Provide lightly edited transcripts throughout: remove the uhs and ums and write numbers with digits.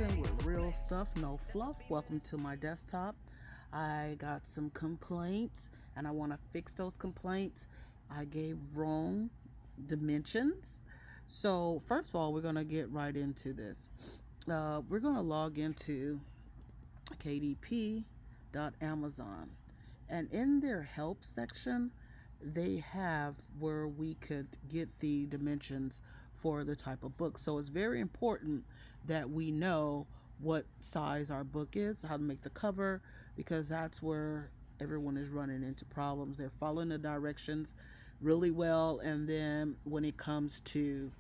motivation with real stuff, no fluff. Welcome to my desktop. I got some complaints and I want to fix those complaints. I gave wrong dimensions. So, first of all, we're going to get right into this. We're going to log into KDP.Amazon. And in their help section, they have where we could get the dimensions for the type of book. So it's very important that we know what size our book is, how to make the cover, because that's where everyone is running into problems. They're following the directions really well, and then when it comes to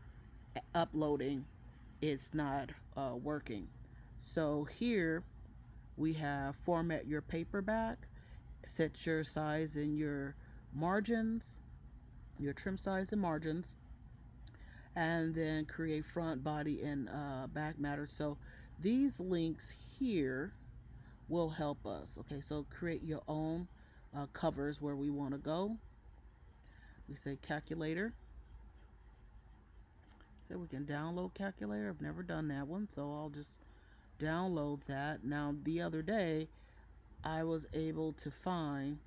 uploading, it's not working. So here we have format your paperback, set your size and your margins, your trim size and margins, and then create front, body, and back matter. So these links here will help us. Okay, so create your own covers where we want to go. We say calculator. So we can download calculator. I've never done that one, so I'll just download that. Now the other day I was able to find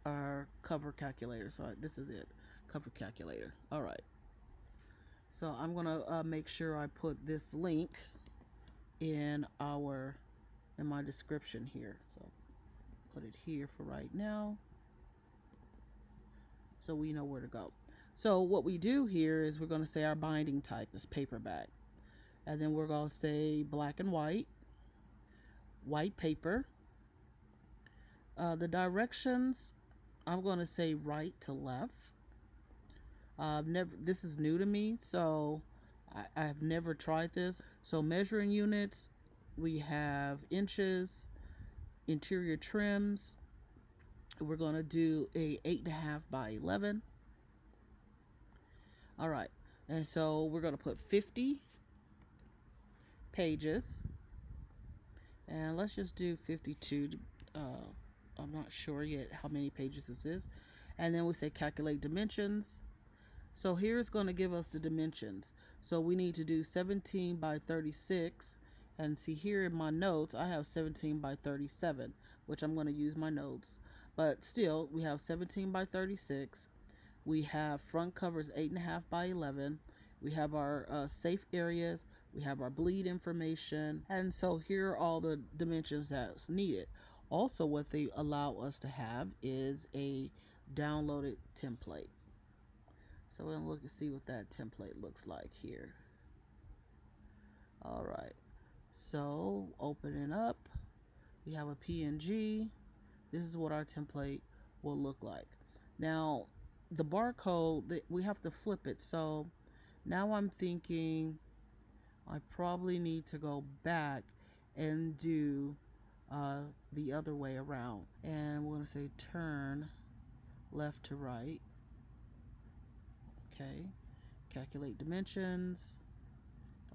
our cover calculator. So this is it, cover calculator. All right. So I'm gonna make sure I put this link in my description here. So put it here for right now, so we know where to go. So what we do here is we're gonna say our binding type is paperback, and then we're gonna say black and white paper. The directions, I'm going to say right to left. This is new to me, so I've never tried this. So measuring units, we have inches, interior trims. We're going to do a 8.5 by 11. All right, and so we're going to put 50 pages, and let's just do 52. I'm not sure yet how many pages this is. And then we say calculate dimensions. So here it's going to give us the dimensions. So we need to do 17 by 36. And see here in my notes, I have 17 by 37, which I'm going to use my notes. But still, we have 17 by 36. We have front covers 8.5 by 11. We have our safe areas. We have our bleed information. And so here are all the dimensions that's needed. Also, what they allow us to have is a downloaded template. So we're going to look and see what that template looks like here. All right. So opening up, we have a PNG. This is what our template will look like. Now, the barcode, we have to flip it. So now I'm thinking I probably need to go back and do the other way around. And we're going to say turn left to right. Okay. Calculate dimensions.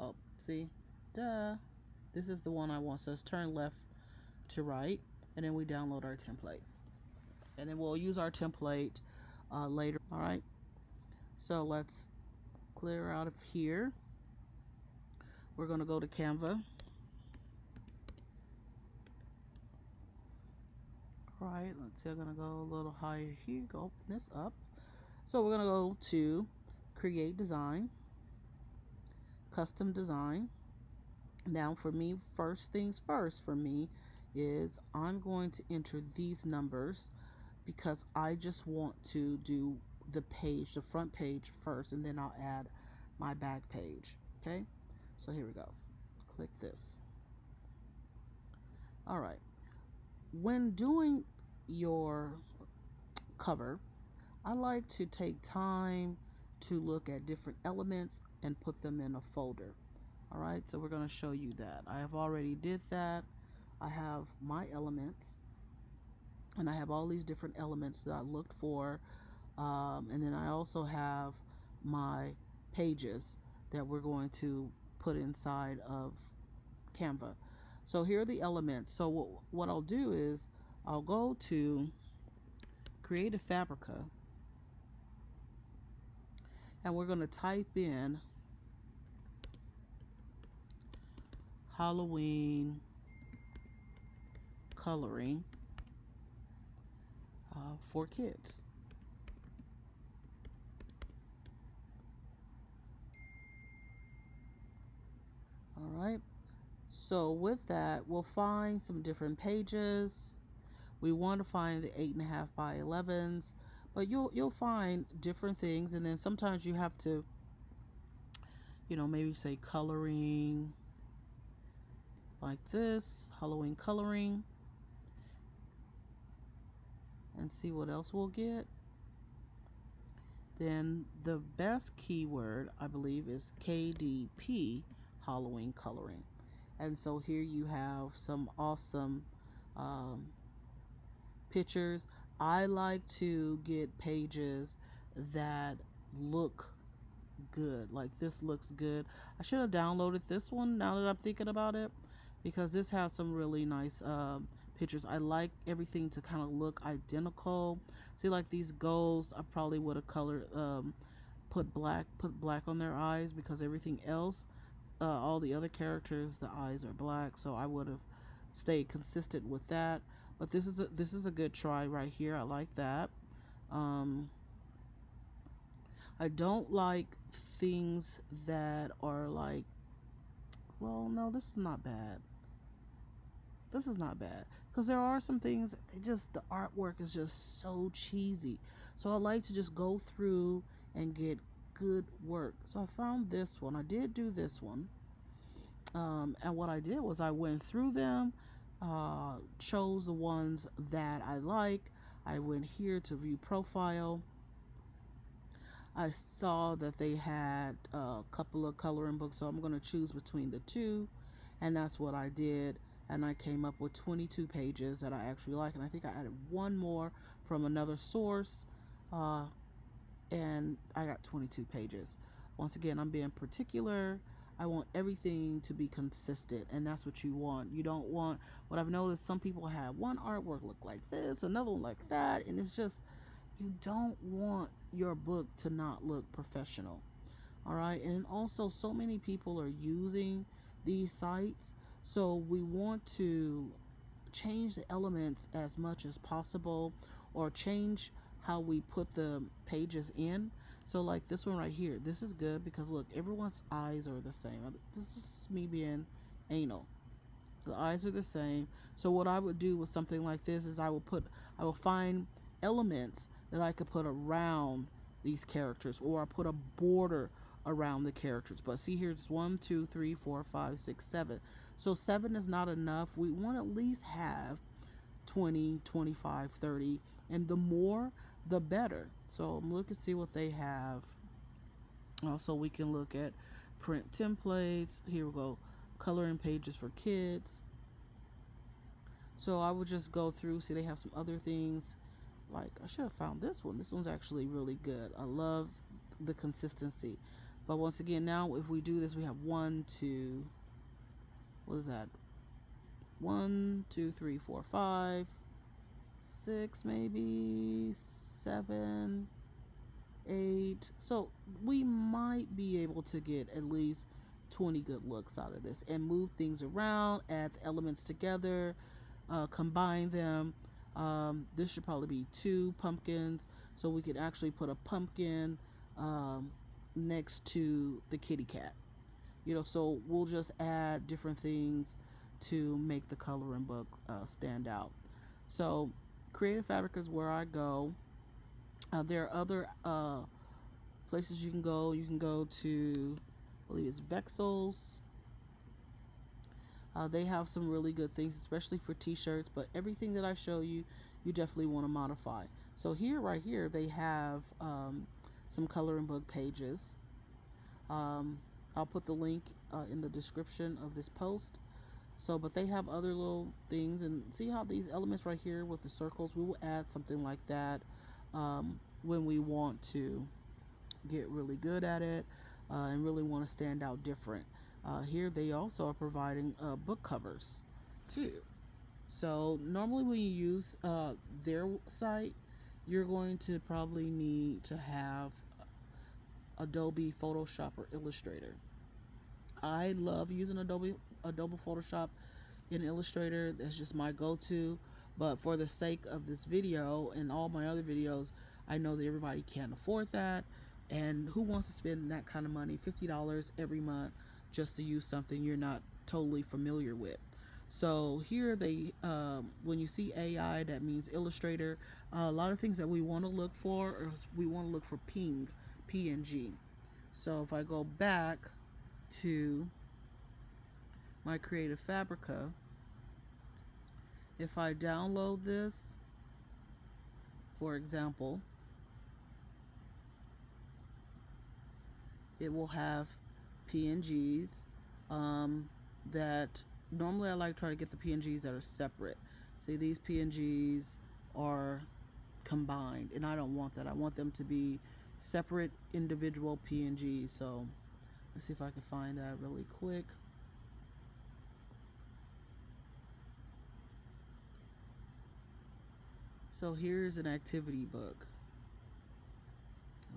Oh, see? Duh. This is the one I want. So it's turn left to right. And then we download our template. And then we'll use our template later. All right. So let's clear out of here. We're going to go to Canva. All right, let's see, I'm going to go a little higher here. Go open this up. So we're going to go to create design, custom design. Now for me, first things first for me is I'm going to enter these numbers because I just want to do the front page first, and then I'll add my back page. Okay, so here we go. Click this. All right. When doing your cover, I like to take time to look at different elements and put them in a folder. All right, so we're going to show you that. I have already did that. I have my elements, and I have all these different elements that I looked for. And then I also have my pages that we're going to put inside of Canva. So here are the elements. So what I'll do is I'll go to create a Fabrica, and we're going to type in Halloween coloring for kids. All right. So with that, we'll find some different pages. We want to find the 8.5 by 11s, but you'll find different things, and then sometimes you have to, maybe say coloring like this, Halloween coloring, and see what else we'll get. Then the best keyword, I believe, is KDP, Halloween coloring. And so here you have some awesome um, pictures. I like to get pages that look good. Like this looks good. I should have downloaded this one now that I'm thinking about it, because this has some really nice pictures. I like everything to kind of look identical. See, like these goals, I probably would have colored, put black on their eyes, because everything else, all the other characters, the eyes are black. So I would have stayed consistent with that. But this is a good try right here. I like that. Um, I don't like things that are like, well, no, this is not bad. This is not bad, because there are some things, the artwork is just so cheesy. So I like to just go through and get good work. So I found this one. I did do this one. And what I did was I went through them, chose the ones that I like. I went here to view profile. I saw that they had a couple of coloring books, so I'm going to choose between the two, and that's what I did. And I came up with 22 pages that I actually like, and I think I added one more from another source, uh, and I got 22 pages. Once again, I'm being particular. I want everything to be consistent, and that's what you want. You don't want, what I've noticed, some people have one artwork look like this, another one like that, and it's just, you don't want your book to not look professional. All right. And also, so many people are using these sites, so we want to change the elements as much as possible, or change how we put the pages in. So like this one right here, this is good because look, everyone's eyes are the same. This is me being anal. The eyes are the same. So what I would do with something like this is I will find elements that I could put around these characters, or I put a border around the characters. But see here, it's 1, 2, 3, 4, 5, 6, 7. So 7 is not enough. We want to at least have 20, 25, 30, and the more, the better. So I'm looking to see what they have. Also, we can look at print templates. Here we go. Coloring pages for kids. So I would just go through, see they have some other things. Like, I should have found this one. This one's actually really good. I love the consistency. But once again, now if we do this, we have 1, 2, what is that? 1, 2, 3, 4, 5, 6, maybe 7, 8. So we might be able to get at least 20 good looks out of this, and move things around, add the elements together, combine them. This should probably be 2 pumpkins, so we could actually put a pumpkin next to the kitty cat. So we'll just add different things to make the coloring book stand out. So Creative Fabrica is where I go. There are other places you can go. You can go to, I believe it's Vexels. They have some really good things, especially for t-shirts, but everything that I show you, you definitely want to modify. So here, right here, they have some coloring book pages. I'll put the link in the description of this post. So, but they have other little things, and see how these elements right here with the circles, we will add something like that when we want to get really good at it and really want to stand out different. Here they also are providing book covers too. So normally when you use their site, you're going to probably need to have Adobe Photoshop or Illustrator. I love using Adobe Adobe Photoshop in Illustrator. That's just my go-to. But for the sake of this video and all my other videos, I know that everybody can't afford that. And who wants to spend that kind of money, $50 every month, just to use something you're not totally familiar with? So here they, when you see AI, that means Illustrator. A lot of things that we want to look for, or we want to look for PNG. So if I go back to my Creative Fabrica, if I download this, for example, it will have PNGs that normally I like to try to get the PNGs that are separate. See, these PNGs are combined, and I don't want that. I want them to be separate individual PNGs. So let's see if I can find that really quick. So here's an activity book.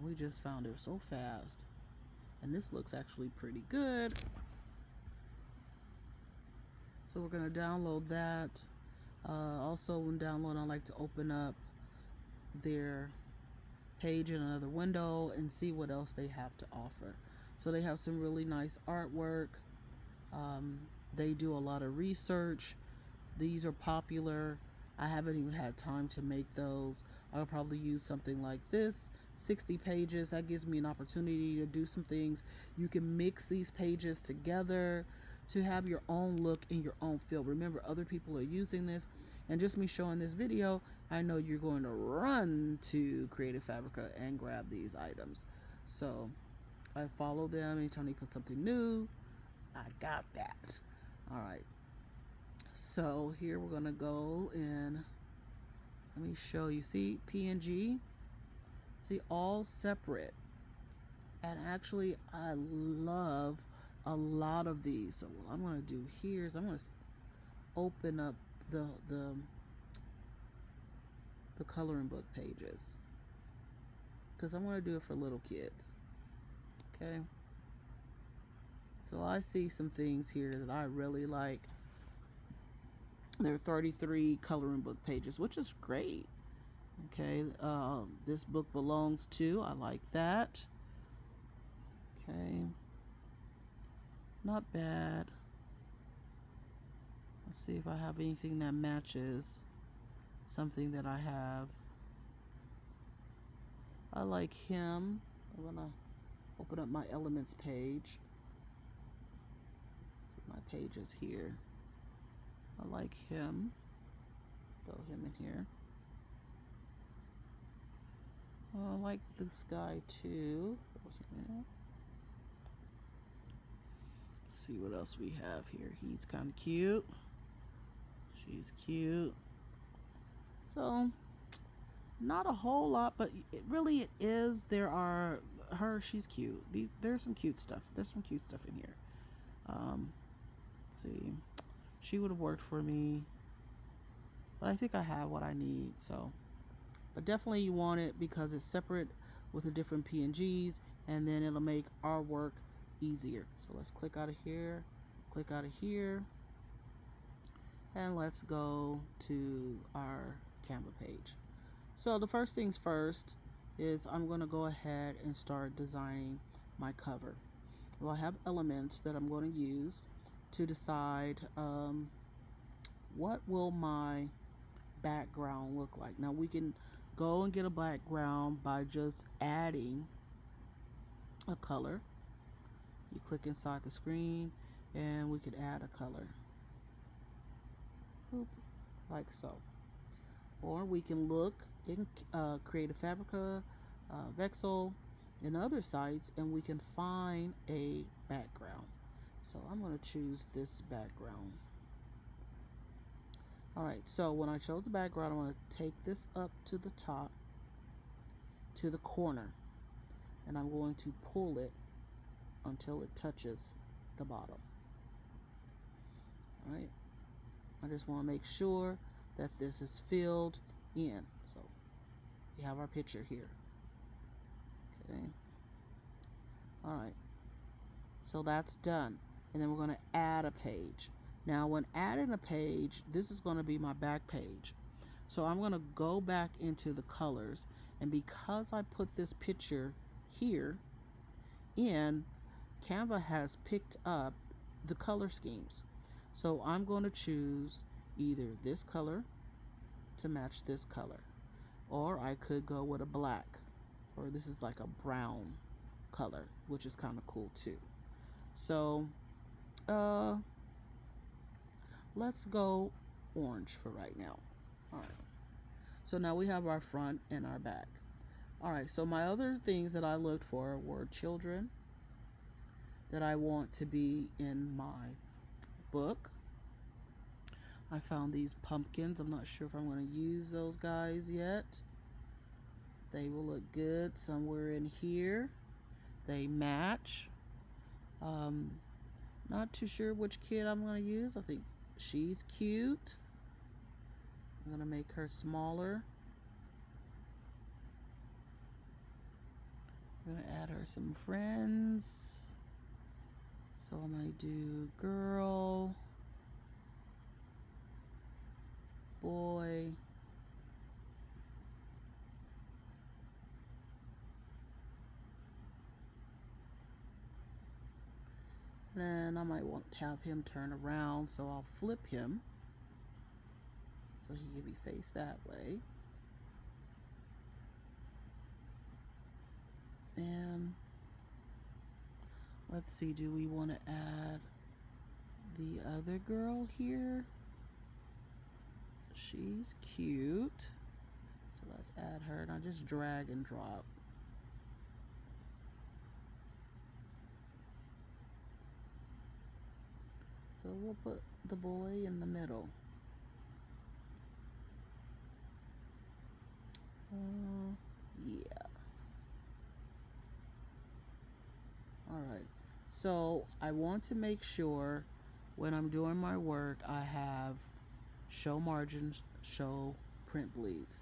We just found it so fast. And this looks actually pretty good. So we're going to download that. Also, when downloading, I like to open up their page in another window and see what else they have to offer. So they have some really nice artwork. They do a lot of research. These are popular. I haven't even had time to make those. I'll probably use something like this, 60 pages. That gives me an opportunity to do some things. You can mix these pages together to have your own look in your own field. Remember, other people are using this, and just me showing this video, I know you're going to run to Creative Fabrica and grab these items. So I follow them. Anytime they put something new, I got that. All right. So here we're gonna go and let me show you. See, PNG, see, all separate. And actually I love a lot of these. So what I'm gonna do here is I'm gonna open up the coloring book pages, because I'm gonna do it for little kids. Okay, so I see some things here that I really like. There are 33 coloring book pages, which is great. Okay, this book belongs to, I like that. Okay, not bad. Let's see if I have anything that matches something that I have. I like him. I'm gonna open up my elements page. See my pages here. I like him. Throw him in here. I like this guy too. Throw him in. Let's see what else we have here. He's kind of cute. She's cute. So not a whole lot, but it is. There are she's cute. There's some cute stuff. There's some cute stuff in here. Let's see. She would have worked for me, but I think I have what I need. So, but definitely you want it because it's separate with the different PNGs, and then it'll make our work easier. So let's click out of here, click out of here, and let's go to our Canva page. So the first things first is I'm going to go ahead and start designing my cover. Well, I have elements that I'm going to use to decide what will my background look like. Now we can go and get a background by just adding a color. You click inside the screen and we could add a color. Boop, like so. Or we can look in Creative Fabrica, Vexels, and other sites, and we can find a background. So I'm going to choose this background. Alright, so when I chose the background, I want to take this up to the top, to the corner, and I'm going to pull it until it touches the bottom. Alright, I just want to make sure that this is filled in. So we have our picture here. Okay. Alright, so that's done. and then we're going to add a page. Now when adding a page, this is going to be my back page. So I'm going to go back into the colors, and because I put this picture here in, Canva has picked up the color schemes. So I'm going to choose either this color to match this color, or I could go with a black, or this is like a brown color, which is kind of cool too. So let's go orange for right now. All right, so now we have our front and our back. All right, so my other things that I looked for were children that I want to be in my book. I found these pumpkins. I'm not sure if I'm going to use those guys yet. They will look good somewhere in here. They match. Not too sure which kid I'm going to use. I think she's cute. I'm going to make her smaller. I'm going to add her some friends. So I'm going to do girl, boy, then I might want to have him turn around, so I'll flip him so he can be faced that way. And let's see, do we want to add the other girl here? She's cute. So let's add her, and I just drag and drop. So we'll put the boy in the middle. Yeah. All right. So I want to make sure when I'm doing my work, I have show margins, show print bleeds.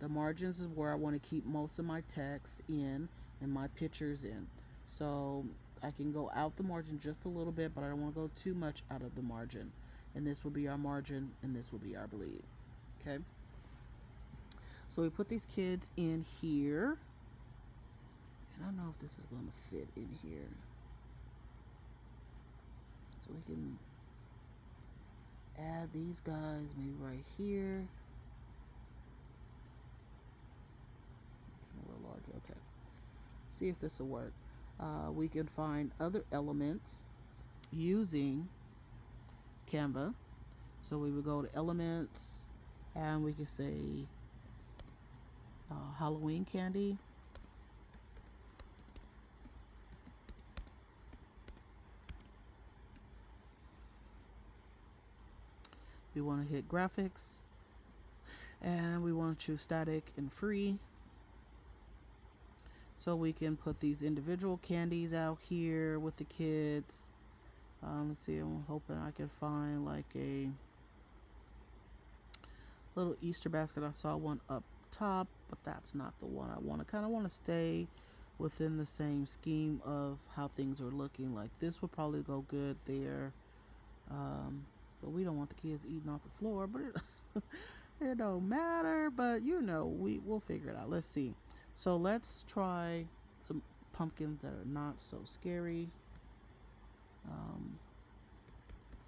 The margins is where I want to keep most of my text in and my pictures in. So I can go out the margin just a little bit, but I don't want to go too much out of the margin. And this will be our margin, and this will be our bleed. Okay. So we put these kids in here. And I don't know if this is going to fit in here. So we can add these guys maybe right here. A little larger. Okay. See if this will work. We can find other elements using Canva. So we would go to elements, and we can say Halloween candy. We want to hit graphics, and we want to choose static and free. So we can put these individual candies out here with the kids. Let's see, I'm hoping I can find like a little Easter basket. I saw one up top, but that's not the one I want. I kind of want to stay within the same scheme of how things are looking. Like this would probably go good there. But we don't want the kids eating off the floor, but it don't matter. But you know, we'll figure it out. Let's see. So let's try some pumpkins that are not so scary.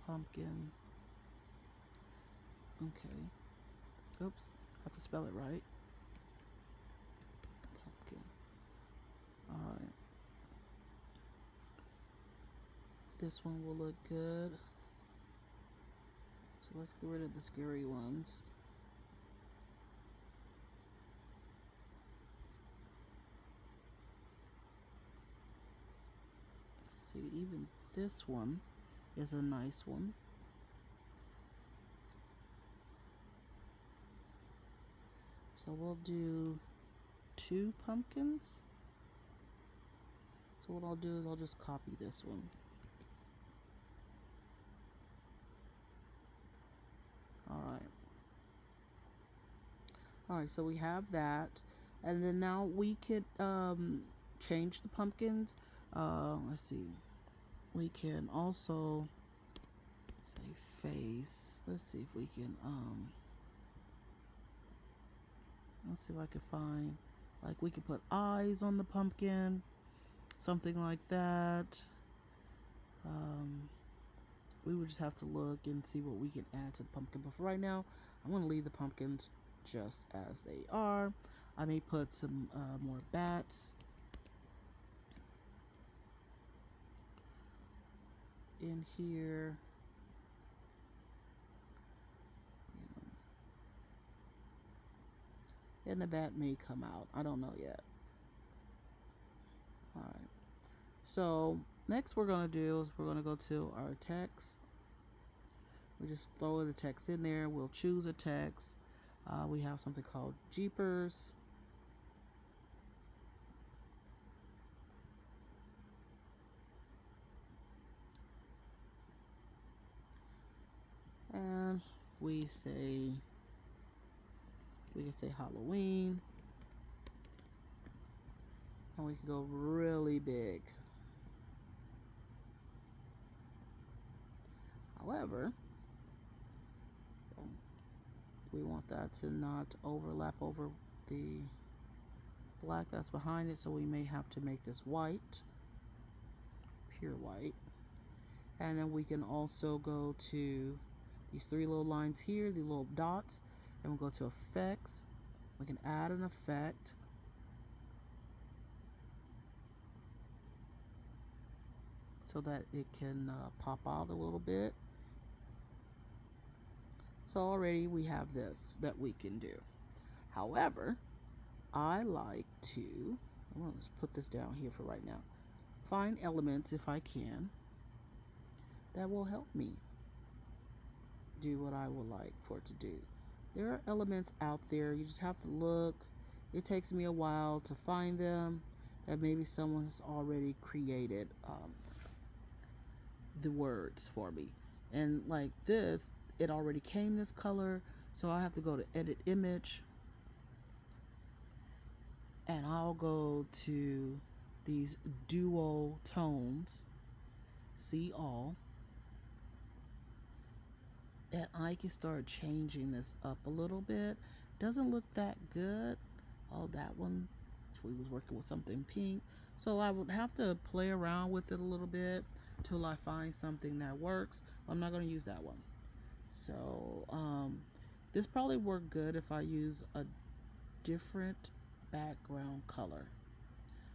Pumpkin. Okay. Oops. I have to spell it right. Pumpkin. Alright. This one will look good. So let's get rid of the scary ones. See, even this one is a nice one. So we'll do 2 pumpkins. So what I'll do is I'll just copy this one. Alright, so we have that. And then now we could change the pumpkins. Let's see. we can also say face. Let's see if we can let's see if I can find, like, we could put eyes on the pumpkin, something like that. We would just have to look and see what we can add to the pumpkin. But for right now, I'm going to leave the pumpkins just as they are. I may put some more bats in here. And the bat may come out. I don't know yet. All right. So next we're going to do is we're going to go to our text. We just throw the text in there. We'll choose a text. We have something called Jeepers. And we can say Halloween. And we can go really big. However, we want that to not overlap over the black that's behind it, so we may have to make this white, pure white. And then we can also go to these three little lines here, the little dots, and we'll go to effects. We can add an effect. So that it can pop out a little bit. So already we have this that we can do. However, I like to, I'm going to put this down here for right now, find elements, if I can, that will help me do what I would like for it to do. There are elements out there. You just have to look. It takes me a while to find them, that maybe someone has already created the words for me. And like this, it already came this color, so I have to go to edit image, and I'll go to these duo tones, see all, and I can start changing this up a little bit. Doesn't look that good. Oh, that one, we was working with something pink, so I would have to play around with it a little bit till I find something that works. I'm not going to use that one. So this probably work good if I use a different background color.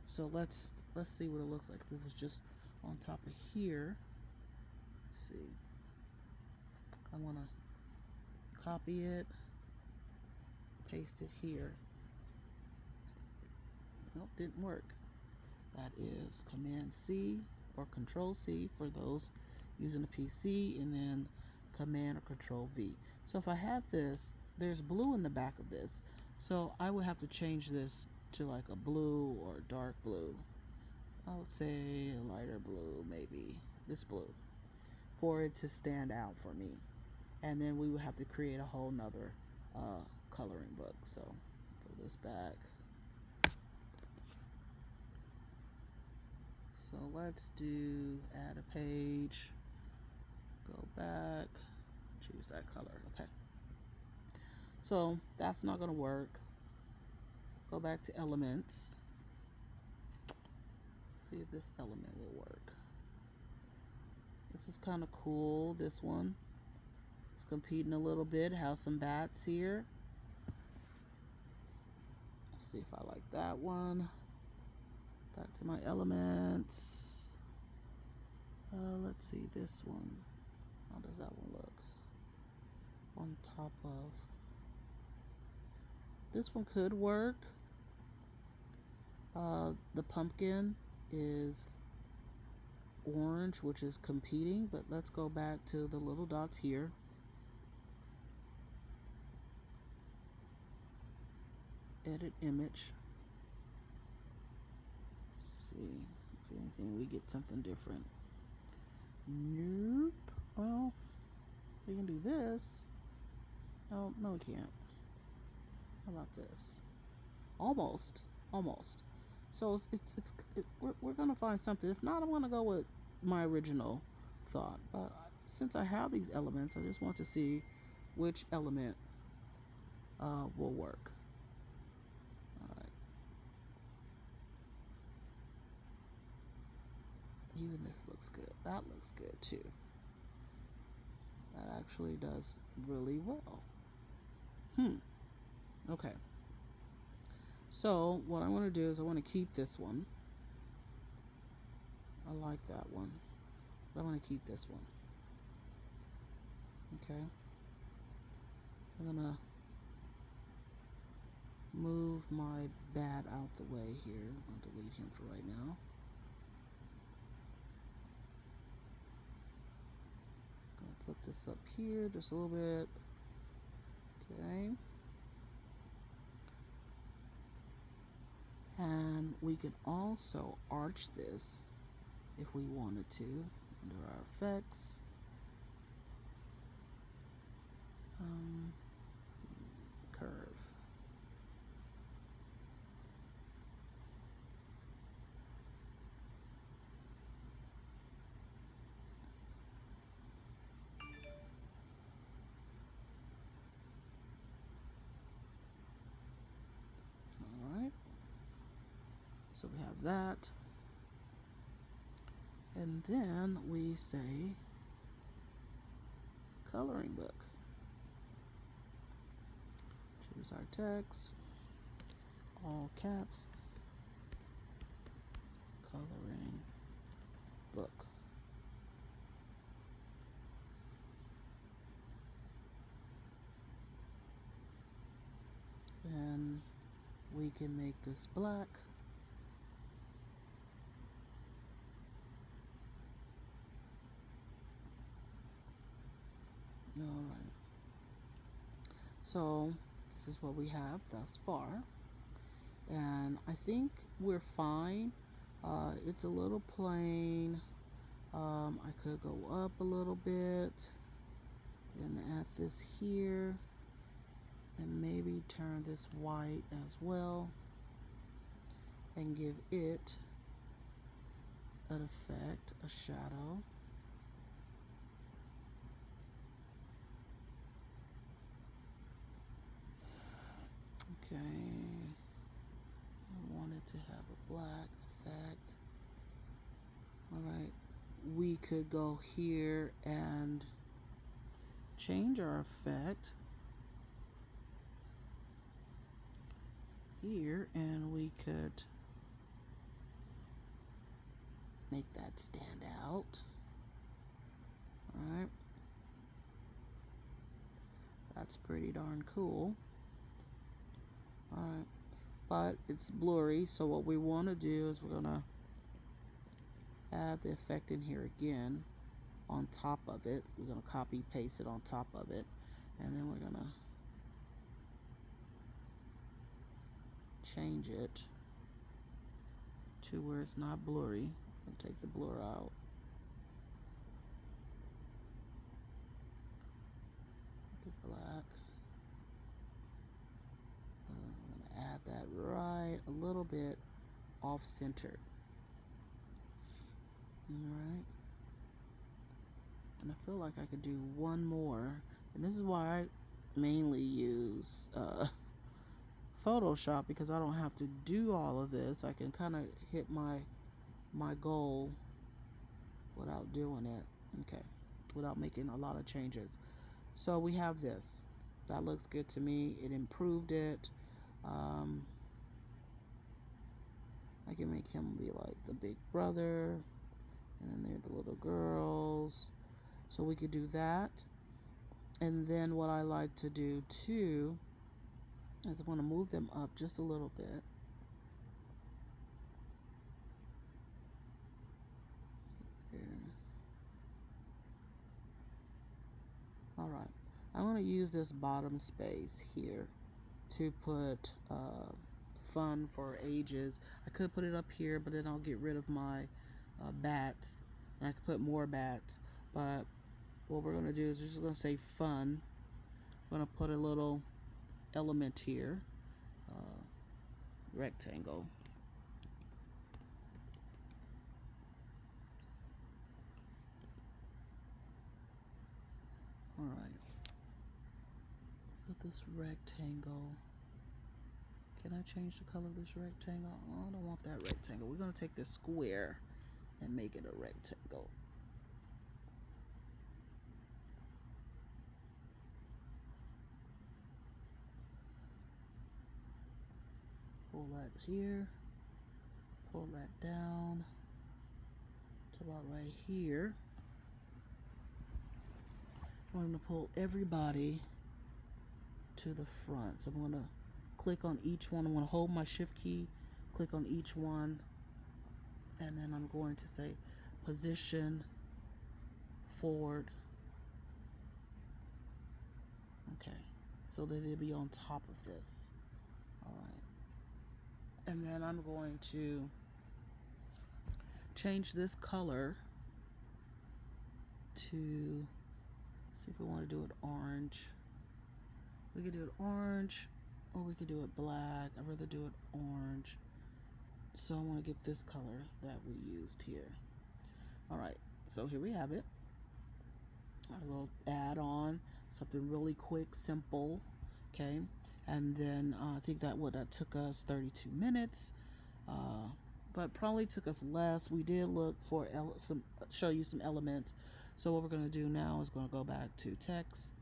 So let's see what it looks like if it was just on top of here. Let's see. I want to copy it, paste it here. Nope, didn't work. That is Command C or Control C for those using a PC, and then Command or Control V. So if I had this, there's blue in the back of this, so I would have to change this to like a blue or dark blue. I would say a lighter blue, maybe this blue, for it to stand out for me. And then we would have to create a whole nother coloring book. So put this back. So let's do add a page, go back, choose that color. Okay. So that's not going to work. Go back to elements. See if this element will work. This is kind of cool. This one is competing a little bit. Have some bats here. Let's see if I like that one. Back to my elements. Let's see this one. How does that one look? On top of. This one could work. The pumpkin is orange, which is competing, but let's go back to the little dots here. Edit image. See if anything we get something different. Nope. Well, we can do this. Oh no, we can't. How about this? Almost. So we're gonna find something. If not, I'm gonna go with my original thought. But since I have these elements, I just want to see which element will work. All right. Even this looks good. That looks good too. That actually does really well. Okay. So what I want to do is I want to keep this one. I like that one. But I want to keep this one. Okay. I'm going to move my bat out the way here. I'll delete him for right now. Gonna put this up here just a little bit. Okay. And we can also arch this if we wanted to under our effects. Curve. Alright. So we have that. And then we say coloring book. Choose our text, all caps, coloring book. And we can make this black. All right. So this is what we have thus far. And I think we're fine. It's a little plain. I could go up a little bit and add this here and maybe turn this white as well and give it an effect, a shadow. Okay, I want it to have a black effect. All right, we could go here and change our effect here, and we could make that stand out. All right, that's pretty darn cool. All right, but it's blurry, so what we want to do is we're gonna add the effect in here again on top of it. We're gonna copy paste it on top of it, and then we're gonna change it to where it's not blurry. I'll take the blur out. Make it black. I'm gonna add that right a little bit off centered. Alright. And I feel like I could do one more. And this is why I mainly use Photoshop, because I don't have to do all of this. I can kind of hit my goal without doing it. Okay. Without making a lot of changes. So we have this. That looks good to me. It improved it. I can make him be like the big brother, and then they're the little girls. So we could do that. And then what I like to do too is I want to move them up just a little bit. Here. All right. I'm going to use this bottom space here to put fun for ages. I could put it up here, but then I'll get rid of my bats, and I could put more bats. But what we're going to do is we're just going to say fun. I'm going to put a little element here, rectangle. All right. Put this rectangle. Can I change the color of this rectangle? Oh, I don't want that rectangle. We're going to take this square and make it a rectangle. Pull that here. Pull that down to about right here. I'm going to pull everybody to the front. So I'm going to click on each one. I'm going to hold my shift key, click on each one, and then I'm going to say position forward. Okay, so that they'll be on top of this. All right, and then I'm going to change this color to, see if we want to do it orange. We could do it orange, or we could do it black. I'd rather do it orange. So I want to get this color that we used here. All right, so here we have it. I will add on something really quick, simple, okay? And then I think that took us 32 minutes, but probably took us less. We did look for show you some elements. So what we're going to do now is going to go back to text,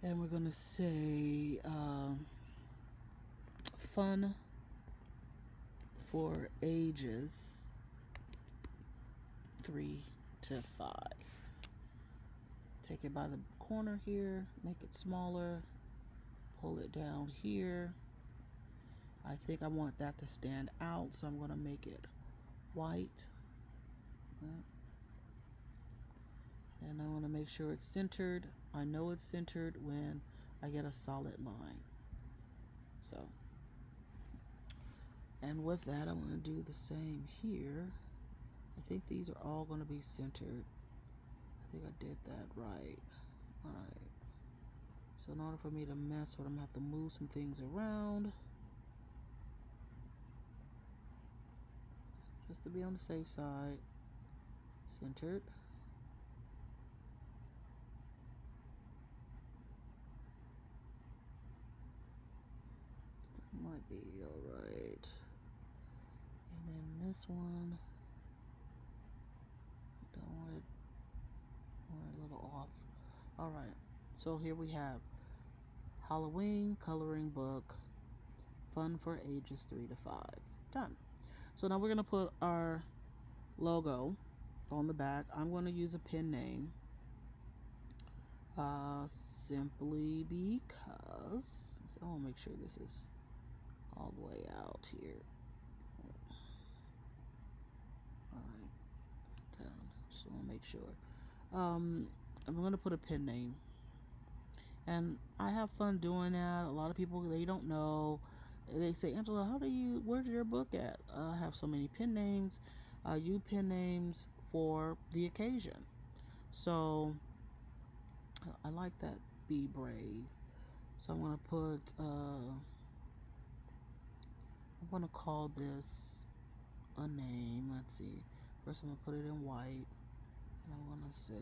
and we're going to say fun for ages 3 to 5. Take it by the corner here, make it smaller, pull it down here. I think I want that to stand out, so I'm going to make it white. And I want to make sure it's centered. I know it's centered when I get a solid line. So, and with that, I'm going to do the same here. I think these are all going to be centered. I think I did that right. All right. So in order for me to mess with them, I have to move some things around, just to be on the safe side. Centered. That might be alright. And then this one, don't want it a little off. Alright, so here we have Halloween coloring book, fun for ages 3 to 5. Done. So now we're going to put our logo on the back. I'm going to use a pen name, simply because, so I want to make sure this is all the way out here. Alright, done. Just want to make sure. I'm going to put a pen name, and I have fun doing that. A lot of people, they don't know. They say, Angela, where's your book at? I have so many pen names. I use pen names for the occasion. So I like that. Be brave. So I'm going to put, I'm going to call this a name. Let's see. First I'm going to put it in white. And I want to say,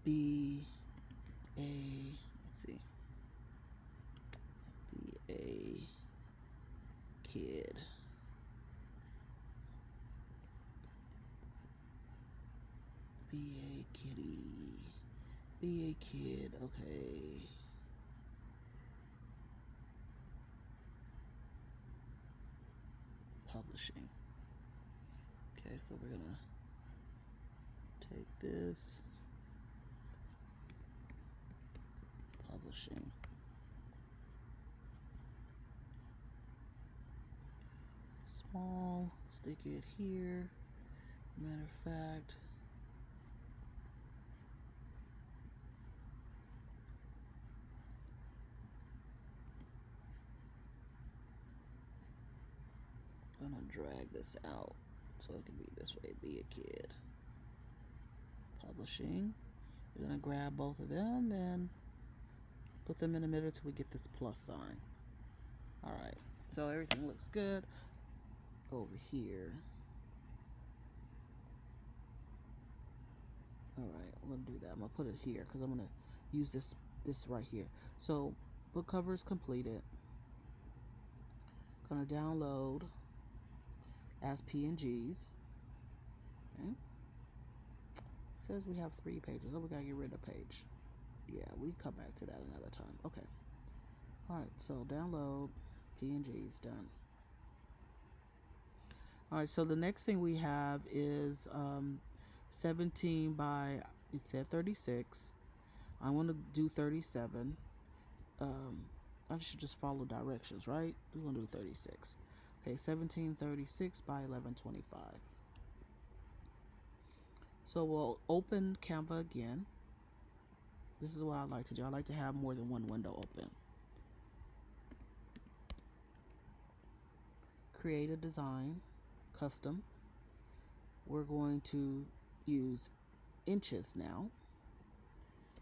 be a kid. Be a kitty. Be a kid. Okay. Publishing. Okay, so we're gonna take this. Publishing. Small. Stick it here. Matter of fact, I'm gonna drag this out so it can be this way. Be a kid. Publishing. We're gonna grab both of them and put them in the middle till we get this plus sign. All right, so everything looks good over here. All right, I'm gonna do that. I'm gonna put it here because I'm gonna use this right here. So book cover is completed. Gonna download as PNGs. Okay. Says we have 3 pages. Oh, we gotta get rid of a page. Yeah, we come back to that another time. Okay. All right, so download PNGs done. All right, so the next thing we have is 17 by, it said 36. I want to do 37. I should just follow directions, right? We're going to do 36. Okay, 1736 by 1125. So we'll open Canva again. This is what I like to do. I like to have more than one window open. Create a design, custom. We're going to use inches now.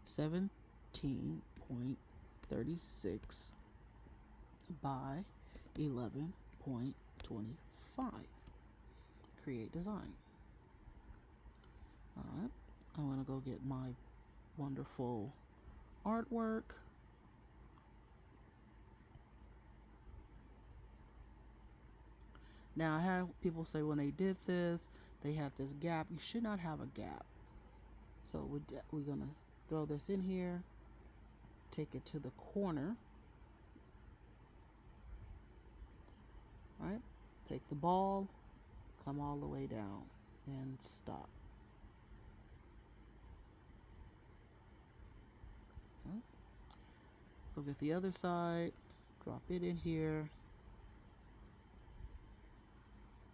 17.36 by 11.25. Create design. All right, I'm gonna go get my wonderful artwork. Now I have people say when they did this, they had this gap. You should not have a gap. So we're gonna throw this in here, take it to the corner. All right, take the ball, come all the way down and stop. Okay. Look at the other side, drop it in here,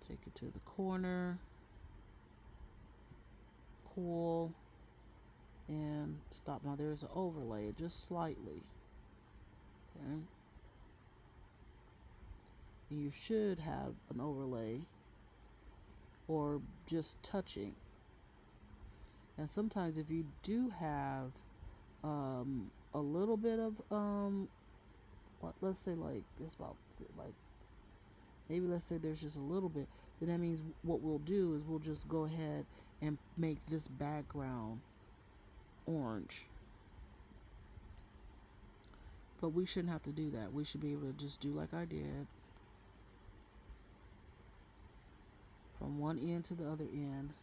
take it to the corner, pull, and stop. Now there's an overlay, just slightly. Okay. And you should have an overlay or just touching. And sometimes if you do have a little bit of let's say like it's about like maybe let's say there's just a little bit, then that means what we'll do is we'll just go ahead and make this background orange. But we shouldn't have to do that. We should be able to just do like I did, from one end to the other end.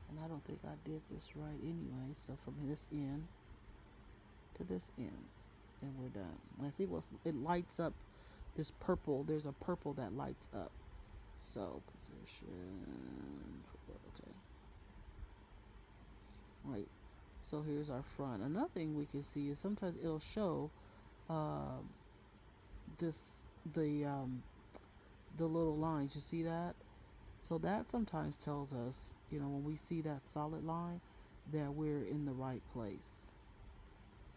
And I don't think I did this right anyway. So from this end to this end, and we're done. I think it lights up this purple. There's a purple that lights up. So position, okay. Right. So here's our front. Another thing we can see is sometimes it'll show this the little lines. You see that? So that sometimes tells us, when we see that solid line, that we're in the right place.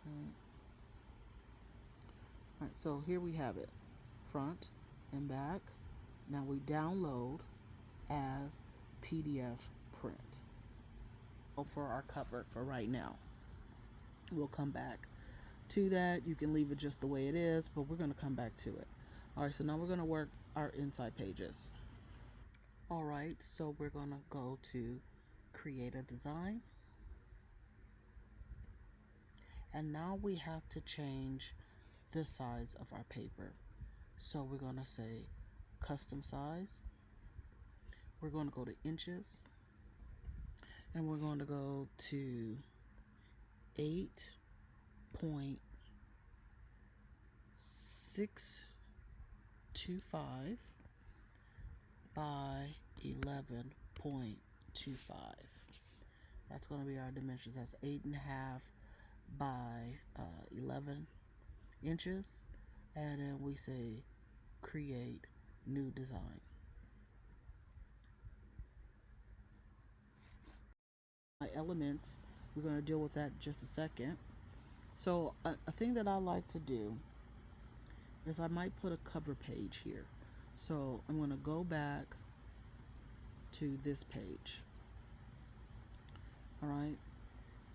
Okay. All right, so here we have it, front and back. Now we download as PDF print. For our cover for right now. We'll come back to that. You can leave it just the way it is, but we're going to come back to it. All right, so now we're going to work our inside pages. All right, so we're going to go to create a design. And now we have to change the size of our paper. So we're going to say custom size. We're going to go to inches. And we're going to go to 8.625 by 11.25. That's going to be our dimensions. That's 8.5 by 11 inches. And then we say create new design. My elements, we're going to deal with that in just a second. So a thing that I like to do is I might put a cover page here. So I'm going to go back to this page. All right.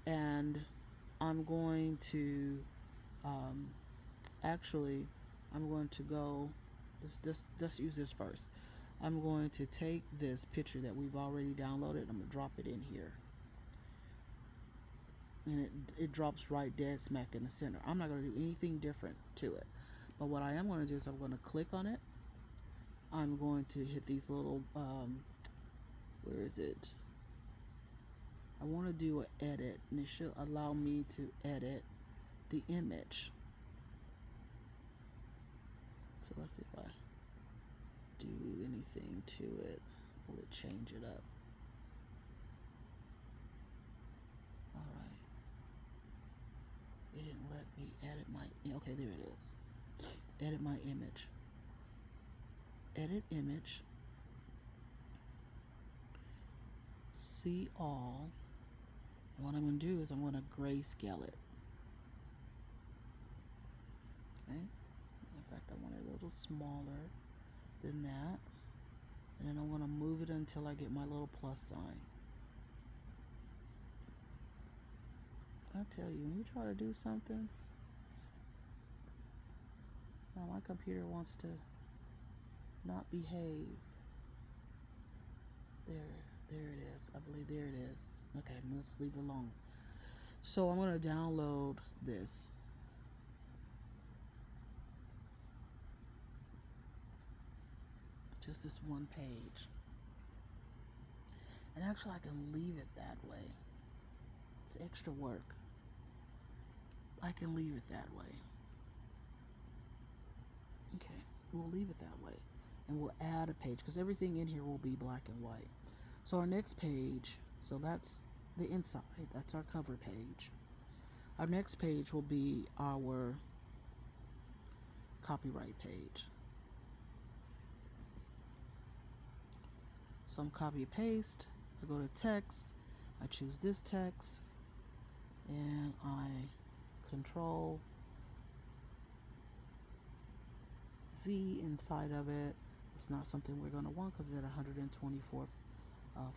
And I'm going to Um, Actually, I'm going to go, let's use this first. I'm going to take this picture that we've already downloaded. I'm going to drop it in here. And it drops right dead smack in the center. I'm not going to do anything different to it. But what I am going to do is I'm going to click on it. I'm going to hit these little, where is it? I want to do an edit, and it should allow me to edit the image. So let's see if I do anything to it. Will it change it up? Alright. It didn't let me edit my, okay, there it is. Edit my image. Edit image. See all. And what I'm going to do is I'm going to grayscale it. Okay. In fact, I want it a little smaller than that. And then I want to move it until I get my little plus sign. I tell you, when you try to do something, now my computer wants to not behave. There it is. I believe there it is. Okay, let's leave it alone. So I'm going to download this. Just this one page. And actually I can leave it that way. It's extra work. I can leave it that way. Okay, we'll leave it that way. And we'll add a page because everything in here will be black and white. So our next page, so that's the inside, that's our cover page. Our next page will be our copyright page. So I'm copy paste, I go to text, I choose this text, and I control V inside of it. It's not something we're going to want because it's at 124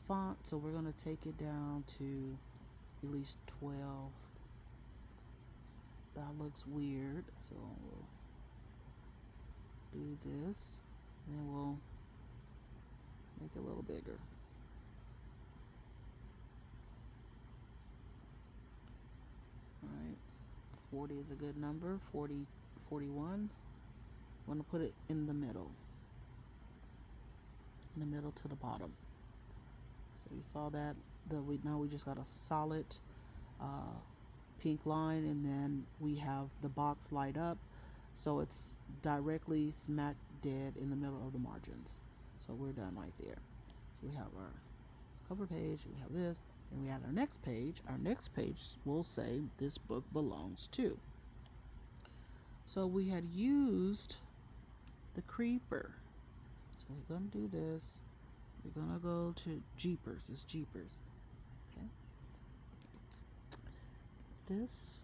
font, so we're going to take it down to at least 12. That looks weird, so we'll do this, and then we'll make it a little bigger. Alright, 40 is a good number. 40, 41. I'm going to put it in the middle. In the middle to the bottom. So you saw that. Now we just got a solid pink line, and then we have the box light up. So it's directly smack dead in the middle of the margins. So we're done right there. So we have our cover page, we have this, and we have our next page. Our next page will say this book belongs to. So we had used the creeper. So we're going to do this. We're going to go to Jeepers. It's Jeepers. Okay. This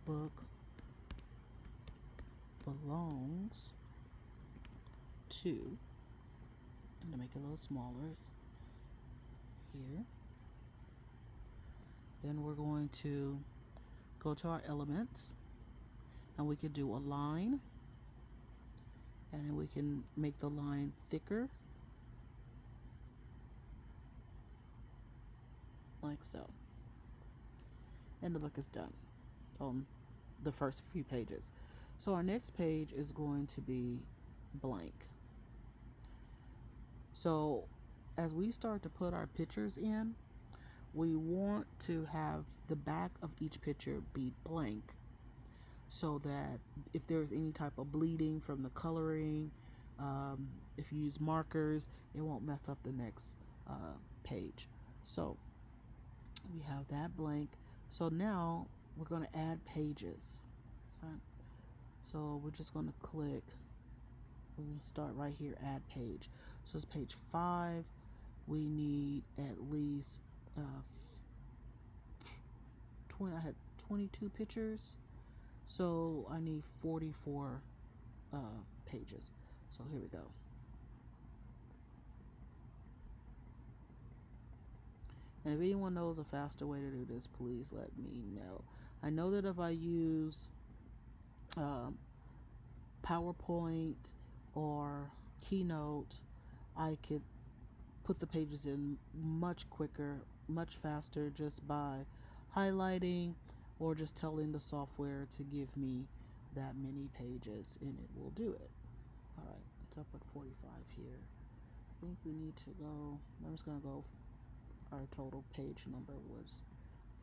book belongs to, I'm going to make it a little smaller here. Then we're going to go to our elements, and we could do a line, and then we can make the line thicker, like so. And the book is done on the first few pages. So our next page is going to be blank. So as we start to put our pictures in, we want to have the back of each picture be blank, so that if there's any type of bleeding from the coloring, if you use markers, it won't mess up the next page. So we have that blank. So now we're going to add pages. Right? So we're just going to click. We're going to start right here, add page. So it's page 5. We need at least 20. I had 22 pictures, so I need 44 pages. So here we go. And if anyone knows a faster way to do this, please let me know. I know that if I use PowerPoint or Keynote, I could put the pages in much quicker, much faster, just by highlighting or just telling the software to give me that many pages, and it will do it. All right, so I'll put 45 here. I think we need to go, I'm just going to go, our total page number was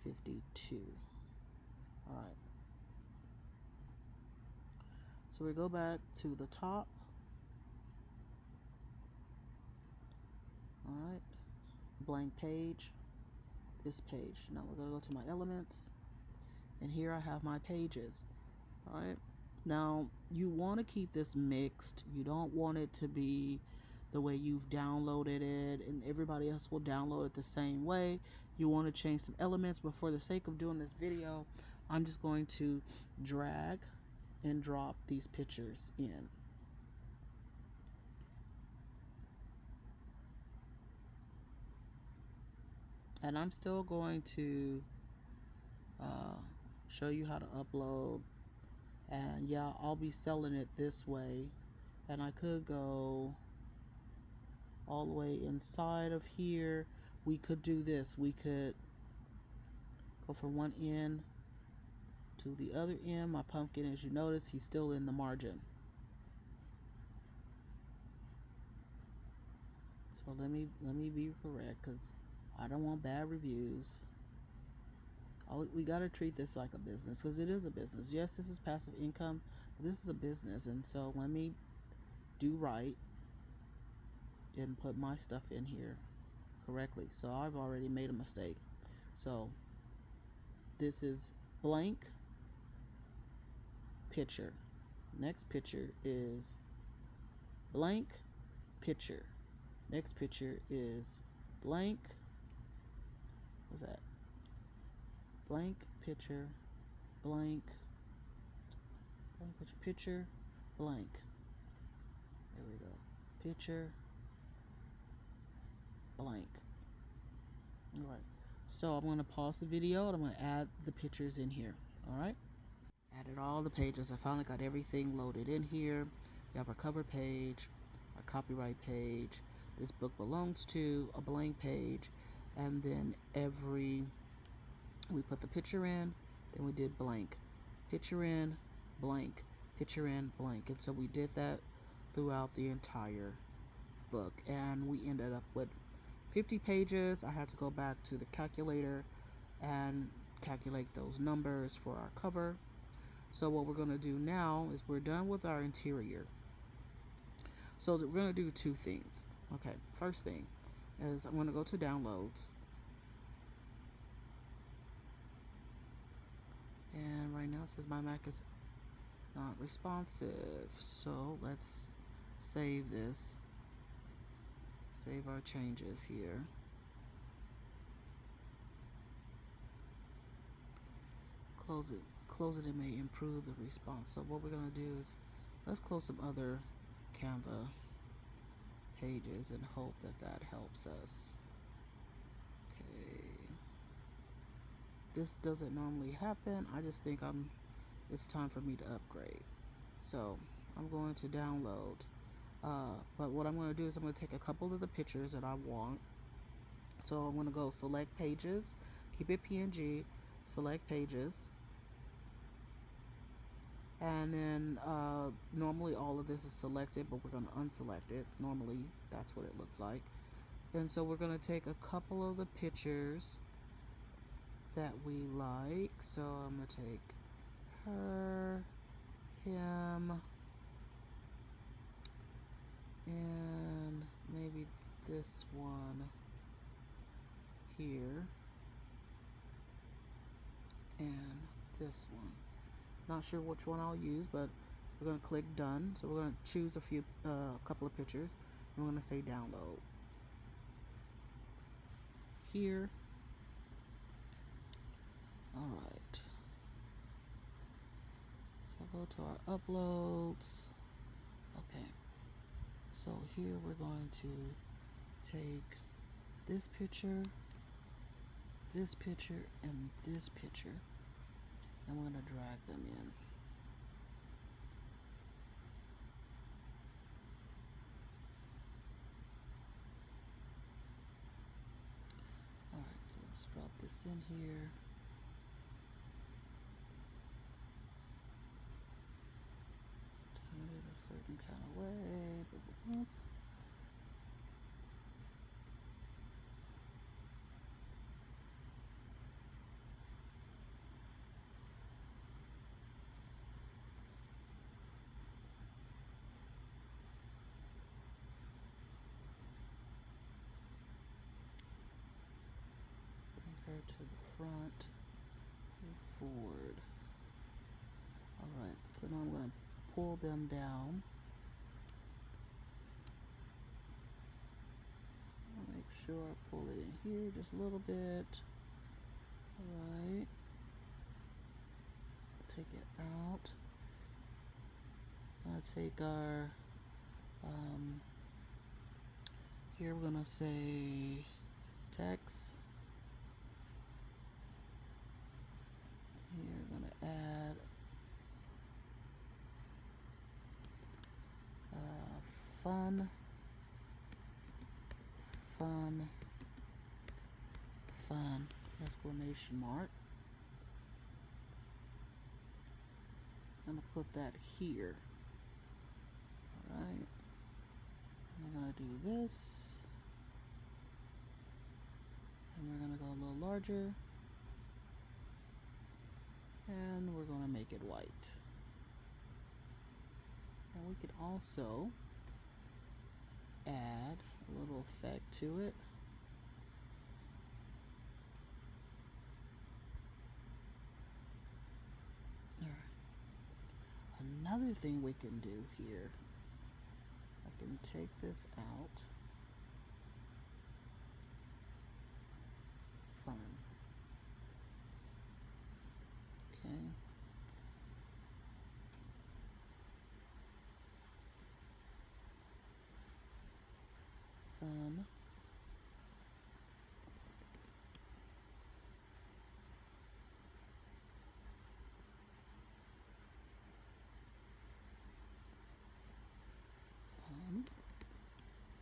52. All right. So we go back to the top. All right, blank page, this page. Now we're going to go to my elements, and here I have my pages. All right, now you want to keep this mixed. You don't want it to be the way you've downloaded it and everybody else will download it the same way. You want to change some elements, but for the sake of doing this video, I'm just going to drag and drop these pictures in. And I'm still going to show you how to upload. And yeah, I'll be selling it this way. And I could go all the way inside of here. We could do this. We could go from one end to the other end. My pumpkin, as you notice, he's still in the margin. So let me be correct, because I don't want bad reviews. We got to treat this like a business, because it is a business. Yes, this is passive income, but this is a business. And so let me do right and put my stuff in here correctly. So I've already made a mistake. So this is blank picture. Next picture is blank picture. Next picture is blank. What's that? Blank picture, blank picture, picture, blank. There we go. Picture, blank. All right. So I'm going to pause the video and I'm going to add the pictures in here. All right. Added all the pages. I finally got everything loaded in here. We have our cover page, our copyright page. This book belongs to, a blank page, and then we put the picture in, then we did blank, picture in, blank, picture in, blank. And so we did that throughout the entire book, and we ended up with 50 pages. I had to go back to the calculator and calculate those numbers for our cover. So what we're going to do now is we're done with our interior. So we're going to do two things. Okay, first thing is I'm going to go to downloads. And right now it says my Mac is not responsive. So let's save this. Save our changes here. Close it. Close it, it may improve the response. So what we're going to do is let's close some other Canva pages and hope that that helps us. Okay. This doesn't normally happen. I just think it's time for me to upgrade. So I'm going to download. But what I'm going to do is I'm going to take a couple of the pictures that I want. So I'm going to go select pages, keep it PNG, select pages. And then normally all of this is selected, but we're going to unselect it. Normally that's what it looks like. And so we're going to take a couple of the pictures that we like. So I'm going to take her, him, and maybe this one here, and this one. Not sure which one I'll use, but we're going to click done. So we're going to choose a couple of pictures, and we're going to say download here. All right. So go to our uploads. Okay. So here we're going to take this picture, and this picture. and we're going to drag them in. Alright, so let's drop this in here. Turn it a certain kind of way. Boop, boop, boop. Bring her to the front, move forward. Alright, so now I'm going to pull them down. I'll make sure I pull it in here just a little bit. Alright. Take it out. I'm going to take our, here we're going to say text. Here we're going to add fun, exclamation mark. I'm going to put that here. Alright. And I'm going to do this. And we're going to go a little larger. And we're going to make it white. And we could also add a little effect to it. Another thing we can do here, I can take this out. Fun. Okay. Fun.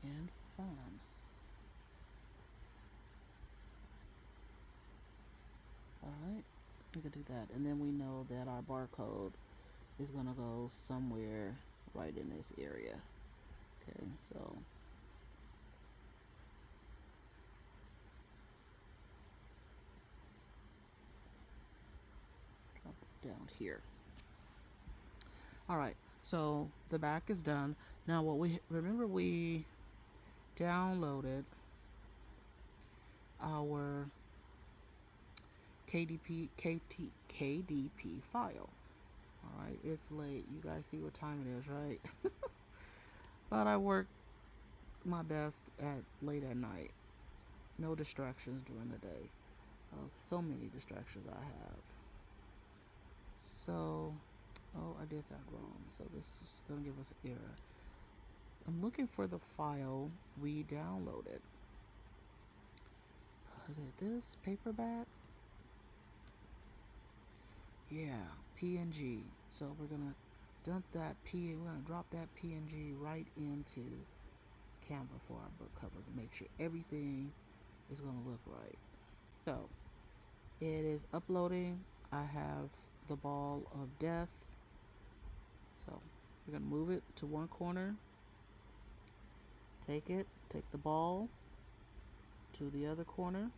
And fun. Alright, we can do that. And then we know that our barcode is going to go somewhere right in this area. Okay, so drop it down here. Alright, so the back is done. Now what we remember, we downloaded our KDP file. Alright, it's late. You guys see what time it is, right? But I work my best at late at night. No distractions during the day. So many distractions I have. So, oh, I did that wrong. So this is going to give us an error. I'm looking for the file we downloaded. Is it this paperback? Yeah, PNG. So we're gonna dump that we're gonna drop that PNG right into Canva for our book cover to make sure everything is gonna look right. So it is uploading. I have the ball of death. So we're gonna move it to one corner. Take the ball to the other corner.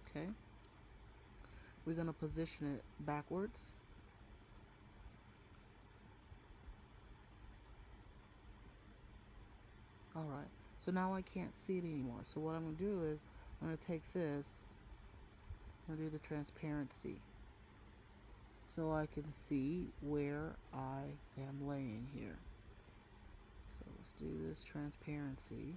Okay. We're going to position it backwards. Alright, so now I can't see it anymore. So what I'm going to do is I'm going to take this and do the transparency so I can see where I am laying here. So let's do this transparency.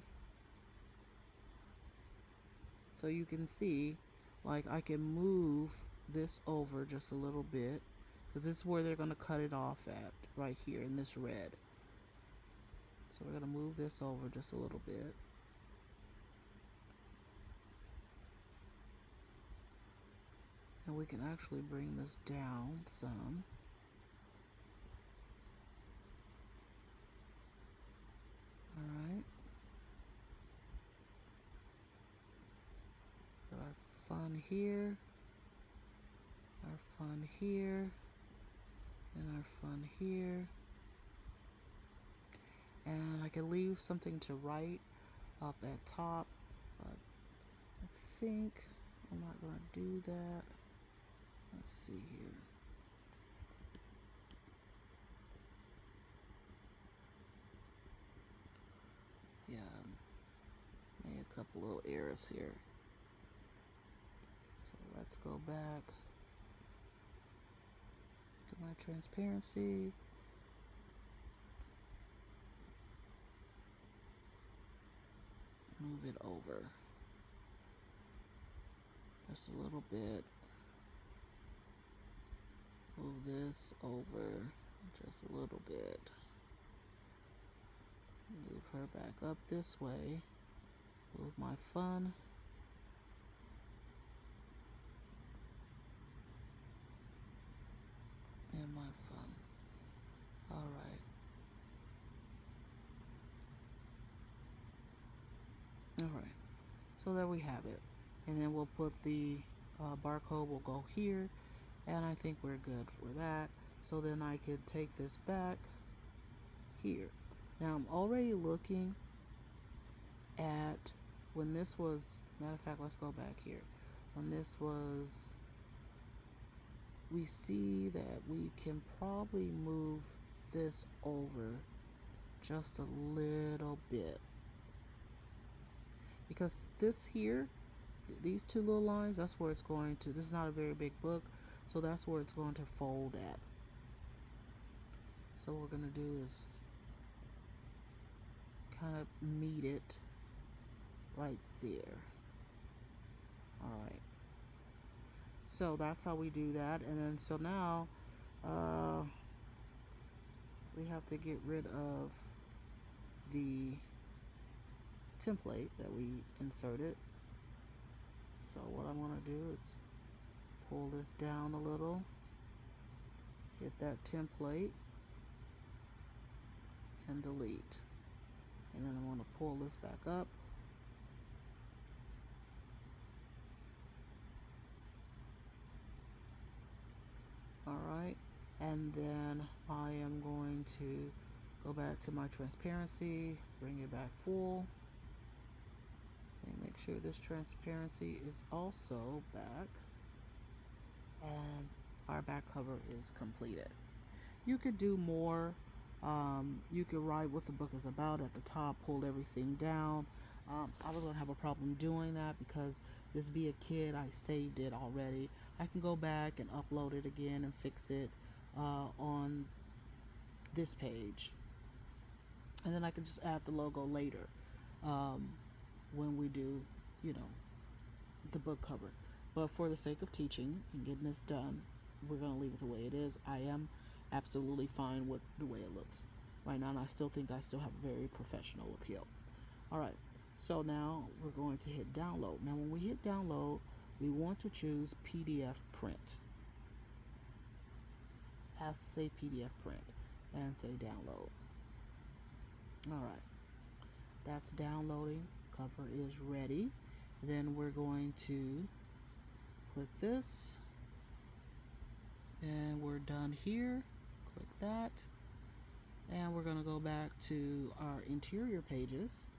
So you can see, like, I can move this over just a little bit because this is where they're going to cut it off at, right here in this red. So we're going to move this over just a little bit. And we can actually bring this down some. All right. Got our fun here, our fun here, and our fun here. And I can leave something to write up at top, but I think I'm not going to do that. Let's see here. Yeah, made a couple little errors here. So let's go back to my transparency. Move it over just a little bit. Move this over just a little bit. Move her back up this way. Move my fun. And my fun. All right. All right. So there we have it. And then we'll put the barcode will go here. And I think we're good for that. So then I could take this back here. Now I'm already looking at when this was, matter of fact, let's go back here. When this was, we see that we can probably move this over just a little bit. Because this here, these two little lines, that's where it's going to, this is not a very big book, so that's where it's going to fold at. So what we're going to do is kind of meet it right there. All right. So that's how we do that. And then so now we have to get rid of the template that we inserted. So what I'm going to do is pull this down a little, hit that template, and delete. And then I want to pull this back up. All right, and then I am going to go back to my transparency, bring it back full, and make sure this transparency is also back, and our back cover is completed. You could do more. You could write what the book is about at the top, pull everything down. I was gonna have a problem doing that because this Be a Kid, I saved it already. I can go back and upload it again and fix it on this page, and then I can just add the logo later when we do, you know, the book cover. But for the sake of teaching and getting this done, we're gonna leave it the way it is. I am absolutely fine with the way it looks right now, and I still think I still have a very professional appeal. All right, so now we're going to hit download. Now when we hit download, we want to choose PDF print. Has to say PDF print and say download. All right, that's downloading. Cover is ready. Then we're going to click this, and we're done here. Click that, and we're going to go back to our interior pages,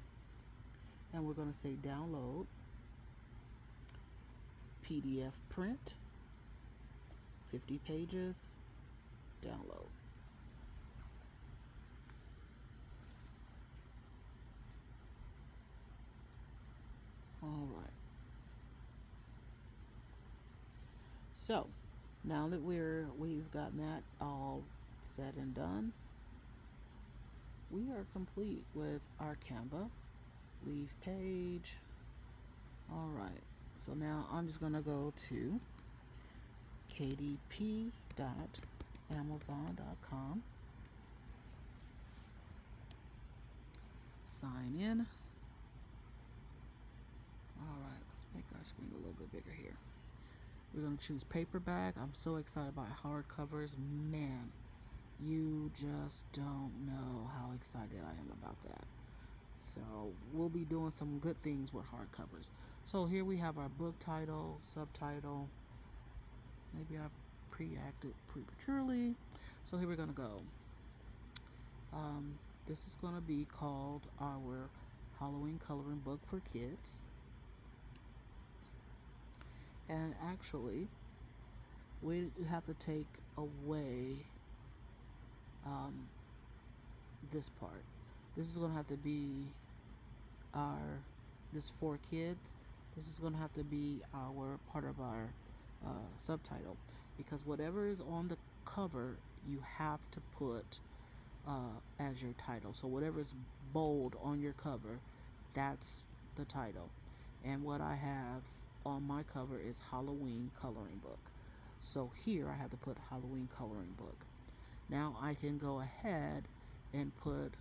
and we're going to say download, PDF print, 50 pages, download. All right. So now that we've gotten that all said and done, we are complete with our Canva. Leave page. All right. So now I'm just gonna go to kdp.amazon.com. Sign in. All right, let's make our screen a little bit bigger here. We're going to choose paperback. I'm so excited about hardcovers. Man, you just don't know how excited I am about that. So we'll be doing some good things with hardcovers. So here we have our book title, subtitle. Maybe I pre-acted prematurely. So here we're going to go. This is going to be called our Halloween coloring book for kids. And actually, we have to take away this part. This is going to have to be this for kids. This is going to have to be our part of our subtitle, because whatever is on the cover, you have to put as your title. So whatever is bold on your cover, that's the title. And what I have on my cover is Halloween coloring book. So here I have to put Halloween coloring book. Now I can go ahead and put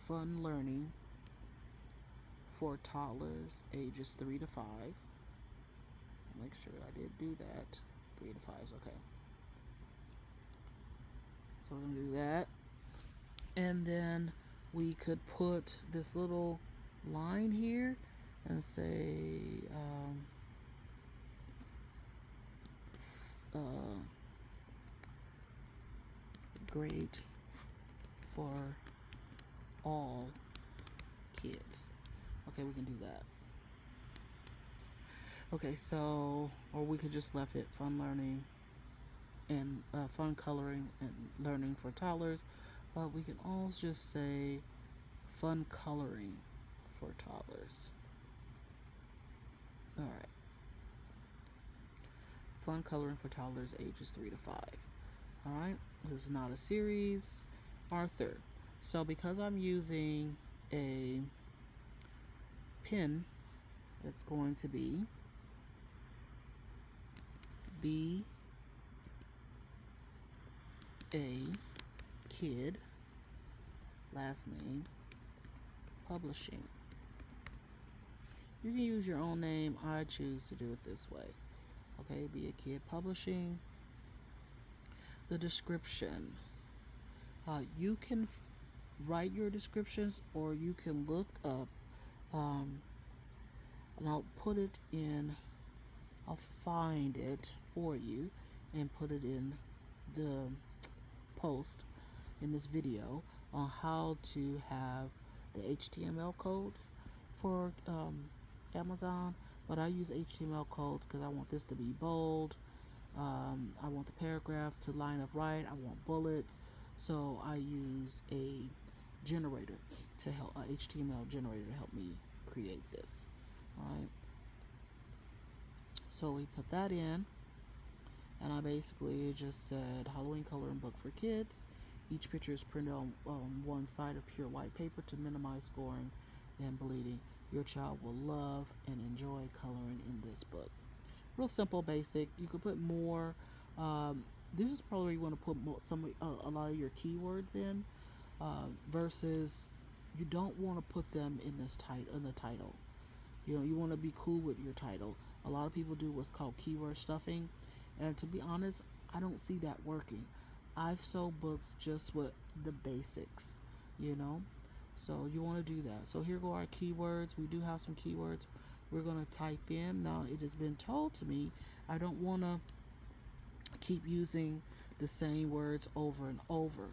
fun learning for toddlers ages 3 to 5. Make sure I did do that. 3 to 5 is okay. So we're going to do that. And then we could put this little line here and say great for all kids. Okay, we can do that. Okay, so, or we could just left it fun learning and fun coloring and learning for toddlers, but we can also just say fun coloring for toddlers. All right. Fun coloring for toddlers ages 3 to 5. All right. This is not a series. Arthur. So because I'm using a pen, it's going to be a kid, last name, publishing. You can use your own name. I choose to do it this way. Okay, be a kid, publishing. The description. You can write your descriptions, or you can look up, and I'll put it in, I'll find it for you and put it in the post in this video on how to have the HTML codes for Amazon. But I use HTML codes because I want this to be bold. I want the paragraph to line up right. I want bullets. So I use a generator to help, a HTML generator to help me create this. All right. So we put that in, and I basically just said Halloween coloring book for kids. Each picture is printed on one side of pure white paper to minimize scoring and bleeding. Your child will love and enjoy coloring in this book. Real simple, basic. You could put more. This is probably where you want to put more, a lot of your keywords in, versus you don't want to put them in the title. You know, you want to be cool with your title. A lot of people do what's called keyword stuffing, and to be honest, I don't see that working. I've sold books just with the basics, you know. So you want to do that. So here go our keywords. We do have some keywords we're going to type in. Now, it has been told to me I don't want to keep using the same words over and over.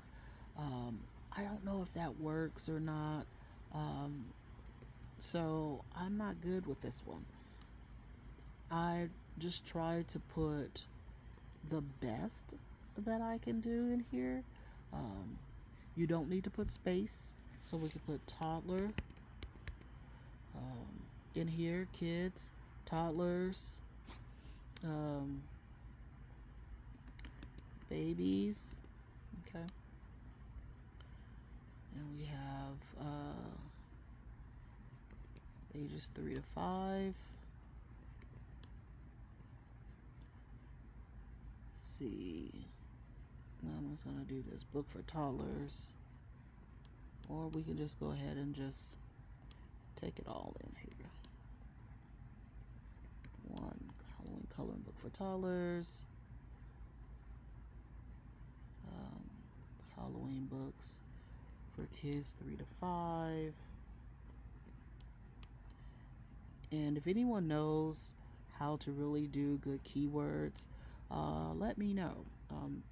I don't know if that works or not. So I'm not good with this one. I just try to put the best that I can do in here. You don't need to put space, so we can put toddler in here, kids, toddlers, babies. Okay. And we have ages 3 to 5. Let's see. Now I'm just going to do this book for toddlers. Or we can just go ahead and just take it all in here. one Halloween coloring book for toddlers. Um, Halloween books for kids 3 to 5. And if anyone knows how to really do good keywords, let me know.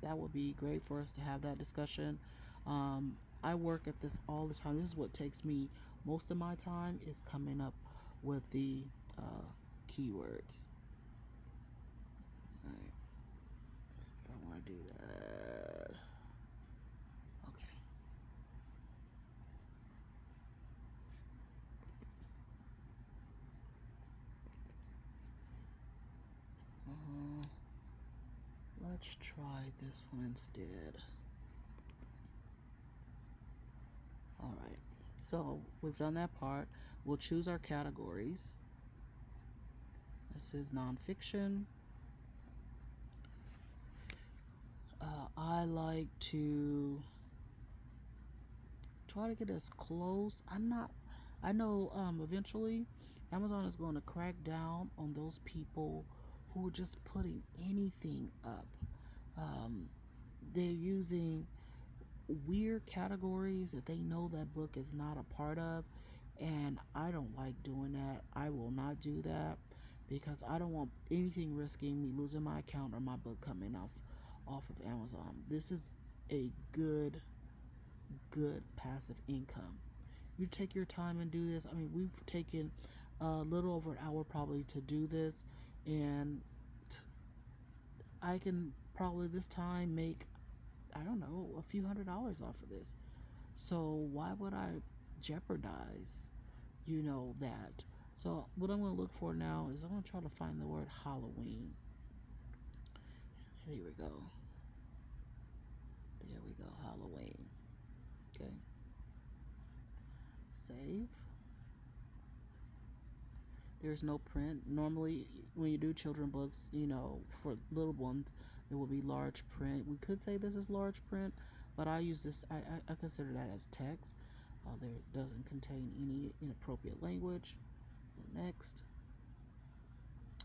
That would be great for us to have that discussion. I work at this all the time. This is what takes me most of my time, is coming up with the keywords. All right. Let's see if I want to do that. Okay. Let's try this one instead. All right. So we've done that part. We'll choose our categories. This is nonfiction. I like to try to get as close. I know eventually Amazon is going to crack down on those people who are just putting anything up. They're using weird categories that they know that book is not a part of, and I don't like doing that. I will not do that because I don't want anything risking me losing my account or my book coming off of Amazon. This is a good passive income. You take your time and do this. I mean, we've taken a little over an hour probably to do this, and I can probably this time make, I don't know, a few $100s off of this. So why would I jeopardize, that? So what I'm going to look for now is I'm going to try to find the word Halloween. There we go. There we go, Halloween. Okay. Save. There's no print. Normally, when you do children books, for little ones, it will be large print. We could say this is large print, but I use this, I consider that as text. There doesn't contain any inappropriate language. Next.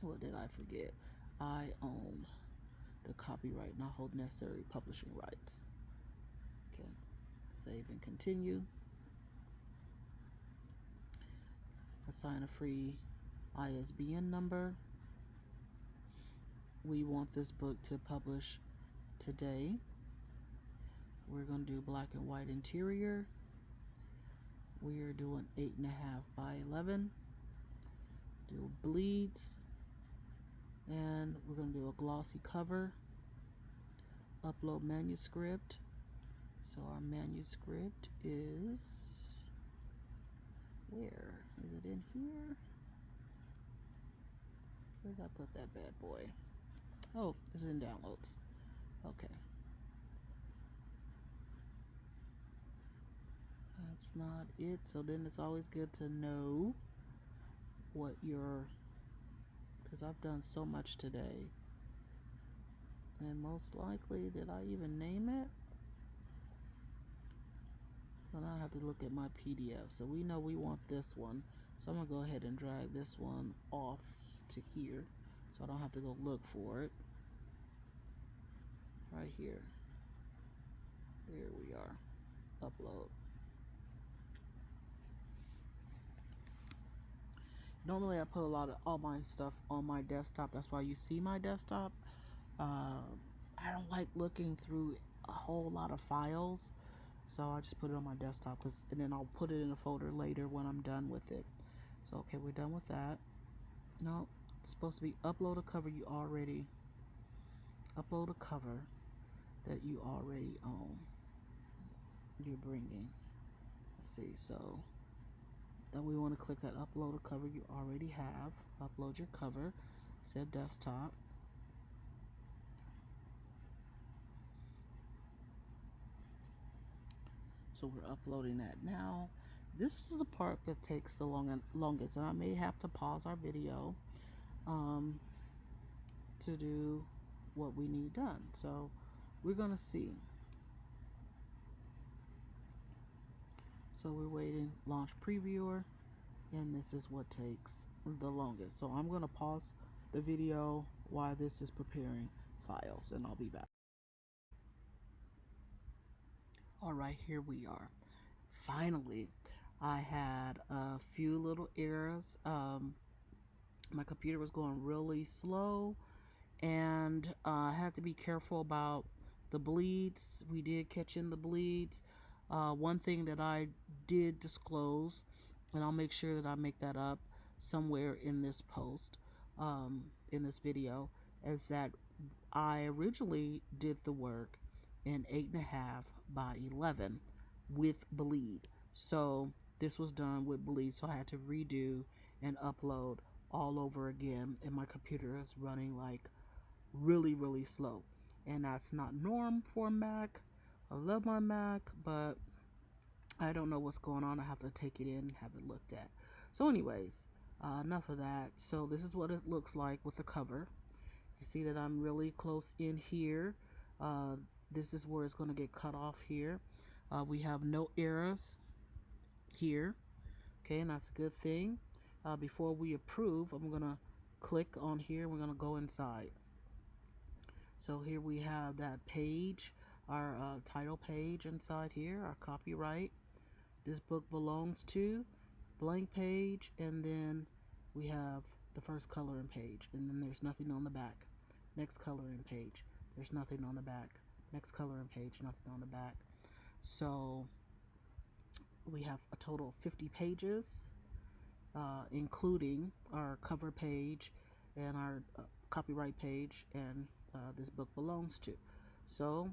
What did I forget? I own the copyright and I hold necessary publishing rights. Okay. Save and continue. Assign a free ISBN number. We want this book to publish today. We're going to do black and white interior. We are doing 8.5 by 11. Do bleeds. And we're going to do a glossy cover. Upload manuscript. So our manuscript is, where is it? In here? Where did I put that bad boy? Oh, it's in downloads. Okay. That's not it. So then it's always good to know what your, because I've done so much today. And most likely, did I even name it? So now I have to look at my PDF. So we know we want this one. So I'm going to go ahead and drag this one off to here. So I don't have to go look for it. Right here. There we are. Upload. Normally I put all my stuff on my desktop. That's why you see my desktop. I don't like looking through a whole lot of files. So I just put it on my desktop, and then I'll put it in a folder later when I'm done with it. So okay, we're done with that. No, it's supposed to be upload a cover you already. Upload a cover that you already own. You're bringing. Let's see. So then we want to click that upload a cover you already have. Upload your cover. Said desktop. So we're uploading that now. This is the part that takes the longest, and I may have to pause our video to do what we need done. So we're gonna see. So we're waiting, launch previewer, and this is what takes the longest. So I'm gonna pause the video while this is preparing files, and I'll be back. All right, here we are. Finally, I had a few little errors. My computer was going really slow, and I had to be careful about the bleeds. We did catch in the bleeds. One thing that I did disclose, and I'll make sure that I make that up somewhere in this post, in this video, is that I originally did the work in 8.5 by 11 with bleed. So this was done with bleed, so I had to redo and upload all over again, and my computer is running like really, really slow. And that's not norm for Mac. I love my Mac, but I don't know what's going on. I have to take it in and have it looked at. So anyways, enough of that. So this is what it looks like with the cover. You see that I'm really close in here. This is where it's going to get cut off here. We have no errors here. Okay, and that's a good thing. Before we approve, I'm going to click on here. We're going to go inside. So here we have that page, our title page inside here, our copyright. This book belongs to, blank page, and then we have the first coloring page, and then there's nothing on the back. Next coloring page, there's nothing on the back. Next coloring page, nothing on the back. So we have a total of 50 pages, including our cover page and our copyright page, and this book belongs to. So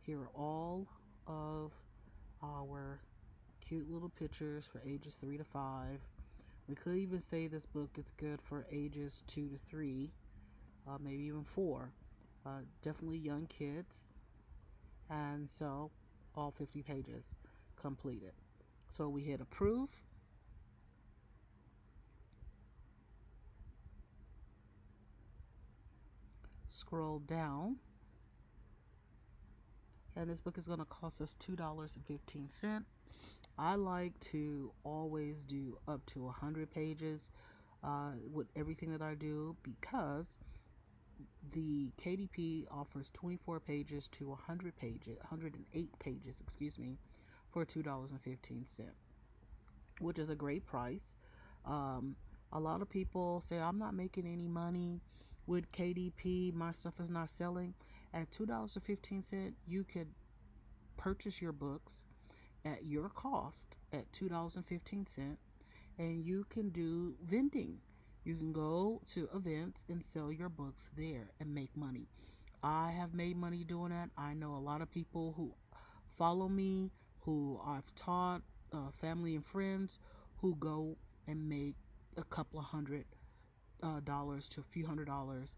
here are all of our cute little pictures for ages 3 to 5. We could even say this book is good for ages 2 to 3, maybe even 4. Definitely young kids. And so all 50 pages completed. So we hit approve. Scroll down, and this book is going to cost us $2.15. I like to always do up to 100 pages with everything that I do, because the KDP offers 24 pages to 100 pages, 108 pages, for $2.15, which is a great price. A lot of people say, I'm not making any money with KDP, my stuff is not selling. At $2.15, you could purchase your books at your cost at $2.15, and you can do vending. You can go to events and sell your books there and make money. I have made money doing that. I know a lot of people who follow me, who I've taught, family and friends, who go and make a couple of $100 to a few $100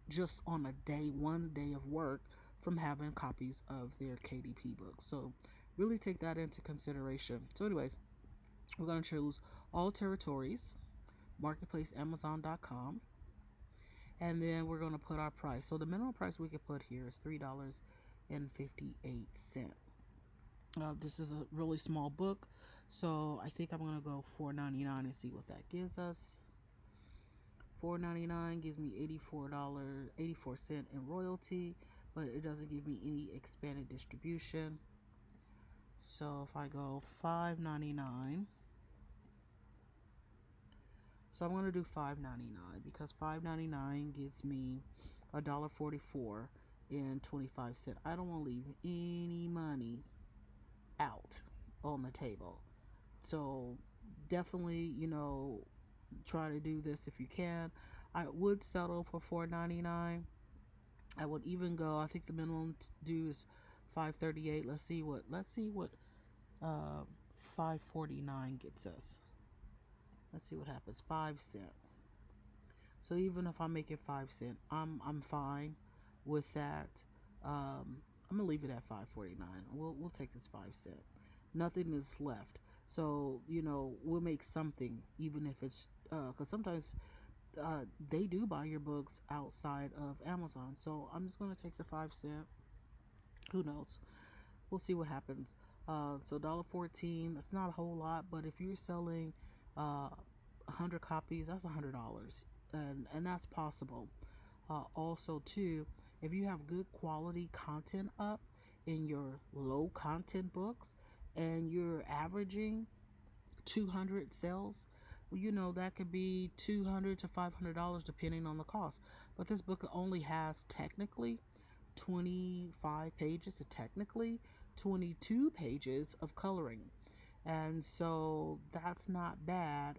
just on a day, one day of work, from having copies of their KDP books. So really take that into consideration. So anyways, we're going to choose all territories, marketplace, amazon.com, and then we're going to put our price. So the minimum price we could put here is $3.58. This is a really small book, so I think I'm going to go $4.99 and see what that gives us. $4.99 gives me $84.84 in royalty, but it doesn't give me any expanded distribution. So if I go $5.99, so I'm going to do $5.99 because $5.99 gives me $1.44 and 25 cents. I don't want to leave any money out on the table. So definitely, try to do this if you can. I would settle for $4.99. I would even go, I think the minimum due is $5.38. Let's see what $5.49 gets us. Let's see what happens. 5 cents. So even if I make it 5 cents, I'm fine with that. I'm gonna leave it at $5.49. We'll take this 5 cents. Nothing is left. So we'll make something, even if it's because sometimes they do buy your books outside of Amazon. So I'm just gonna take the 5 cents. Who knows? We'll see what happens. So $1.14. That's not a whole lot, but if you're selling 100 copies, that's $100. and that's possible. Also, too, if you have good quality content up in your low content books and you're averaging 200 sales, well, that could be $200 to $500 depending on the cost. But this book only has technically 25 pages to technically 22 pages of coloring. And so that's not bad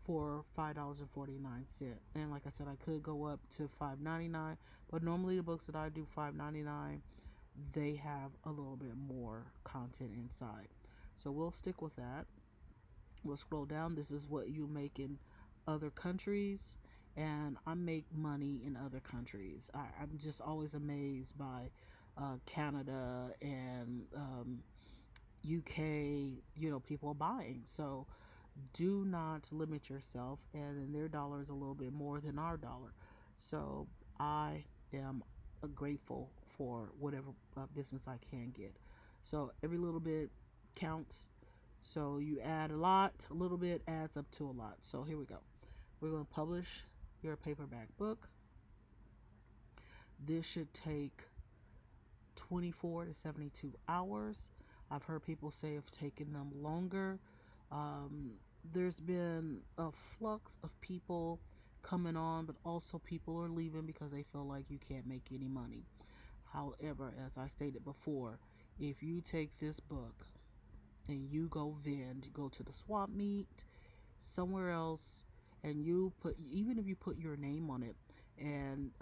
for $5.49. And like I said, I could go up to $5.99, but normally the books that I do $5.99, they have a little bit more content inside. So we'll stick with that. We'll scroll down. This is what you make in other countries, and I make money in other countries. I'm just always amazed by Canada and UK, people buying. So do not limit yourself, and then their dollar is a little bit more than our dollar. So I am grateful for whatever business I can get. So every little bit counts. So you add a lot, a little bit adds up to a lot. So here we go. We're going to publish your paperback book. This should take 24 to 72 hours. I've heard people say it's taken them longer. There's been a flux of people coming on, but also people are leaving because they feel like you can't make any money. However, as I stated before, if you take this book and you go go to the swap meet, somewhere else, and you put, even if you put your name on it and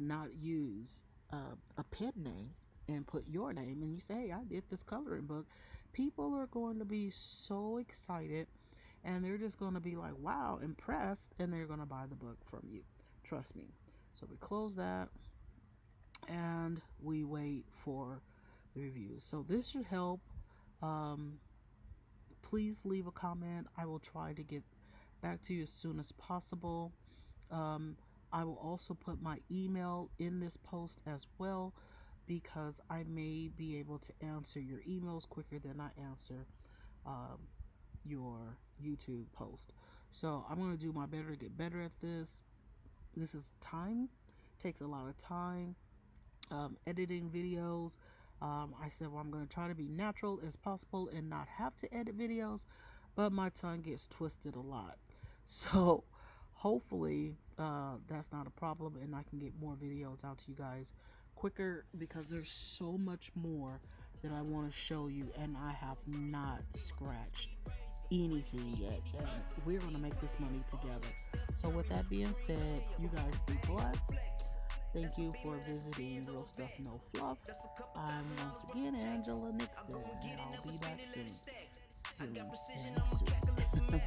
not use a pen name and put your name, and you say, hey, I did this coloring book, people are going to be so excited, and they're just going to be like, wow, impressed, and they're going to buy the book from you. Trust me. So we close that and we wait for the reviews. So this should help. Please leave a comment. I will try to get back to you as soon as possible. I will also put my email in this post as well, because I may be able to answer your emails quicker than I answer your YouTube post. So I'm going to do my better to get better at this. This is time, takes a lot of time. Editing videos. I said, well, I'm going to try to be natural as possible and not have to edit videos, but my tongue gets twisted a lot. So hopefully that's not a problem, and I can get more videos out to you guys quicker, because there's so much more that I want to show you, and I have not scratched anything yet, and we're going to make this money together. So with that being said, you guys be blessed. Thank you for visiting Real Stuff No Fluff. I'm once again Angela Nixon, and I'll be back soon. Soon and soon.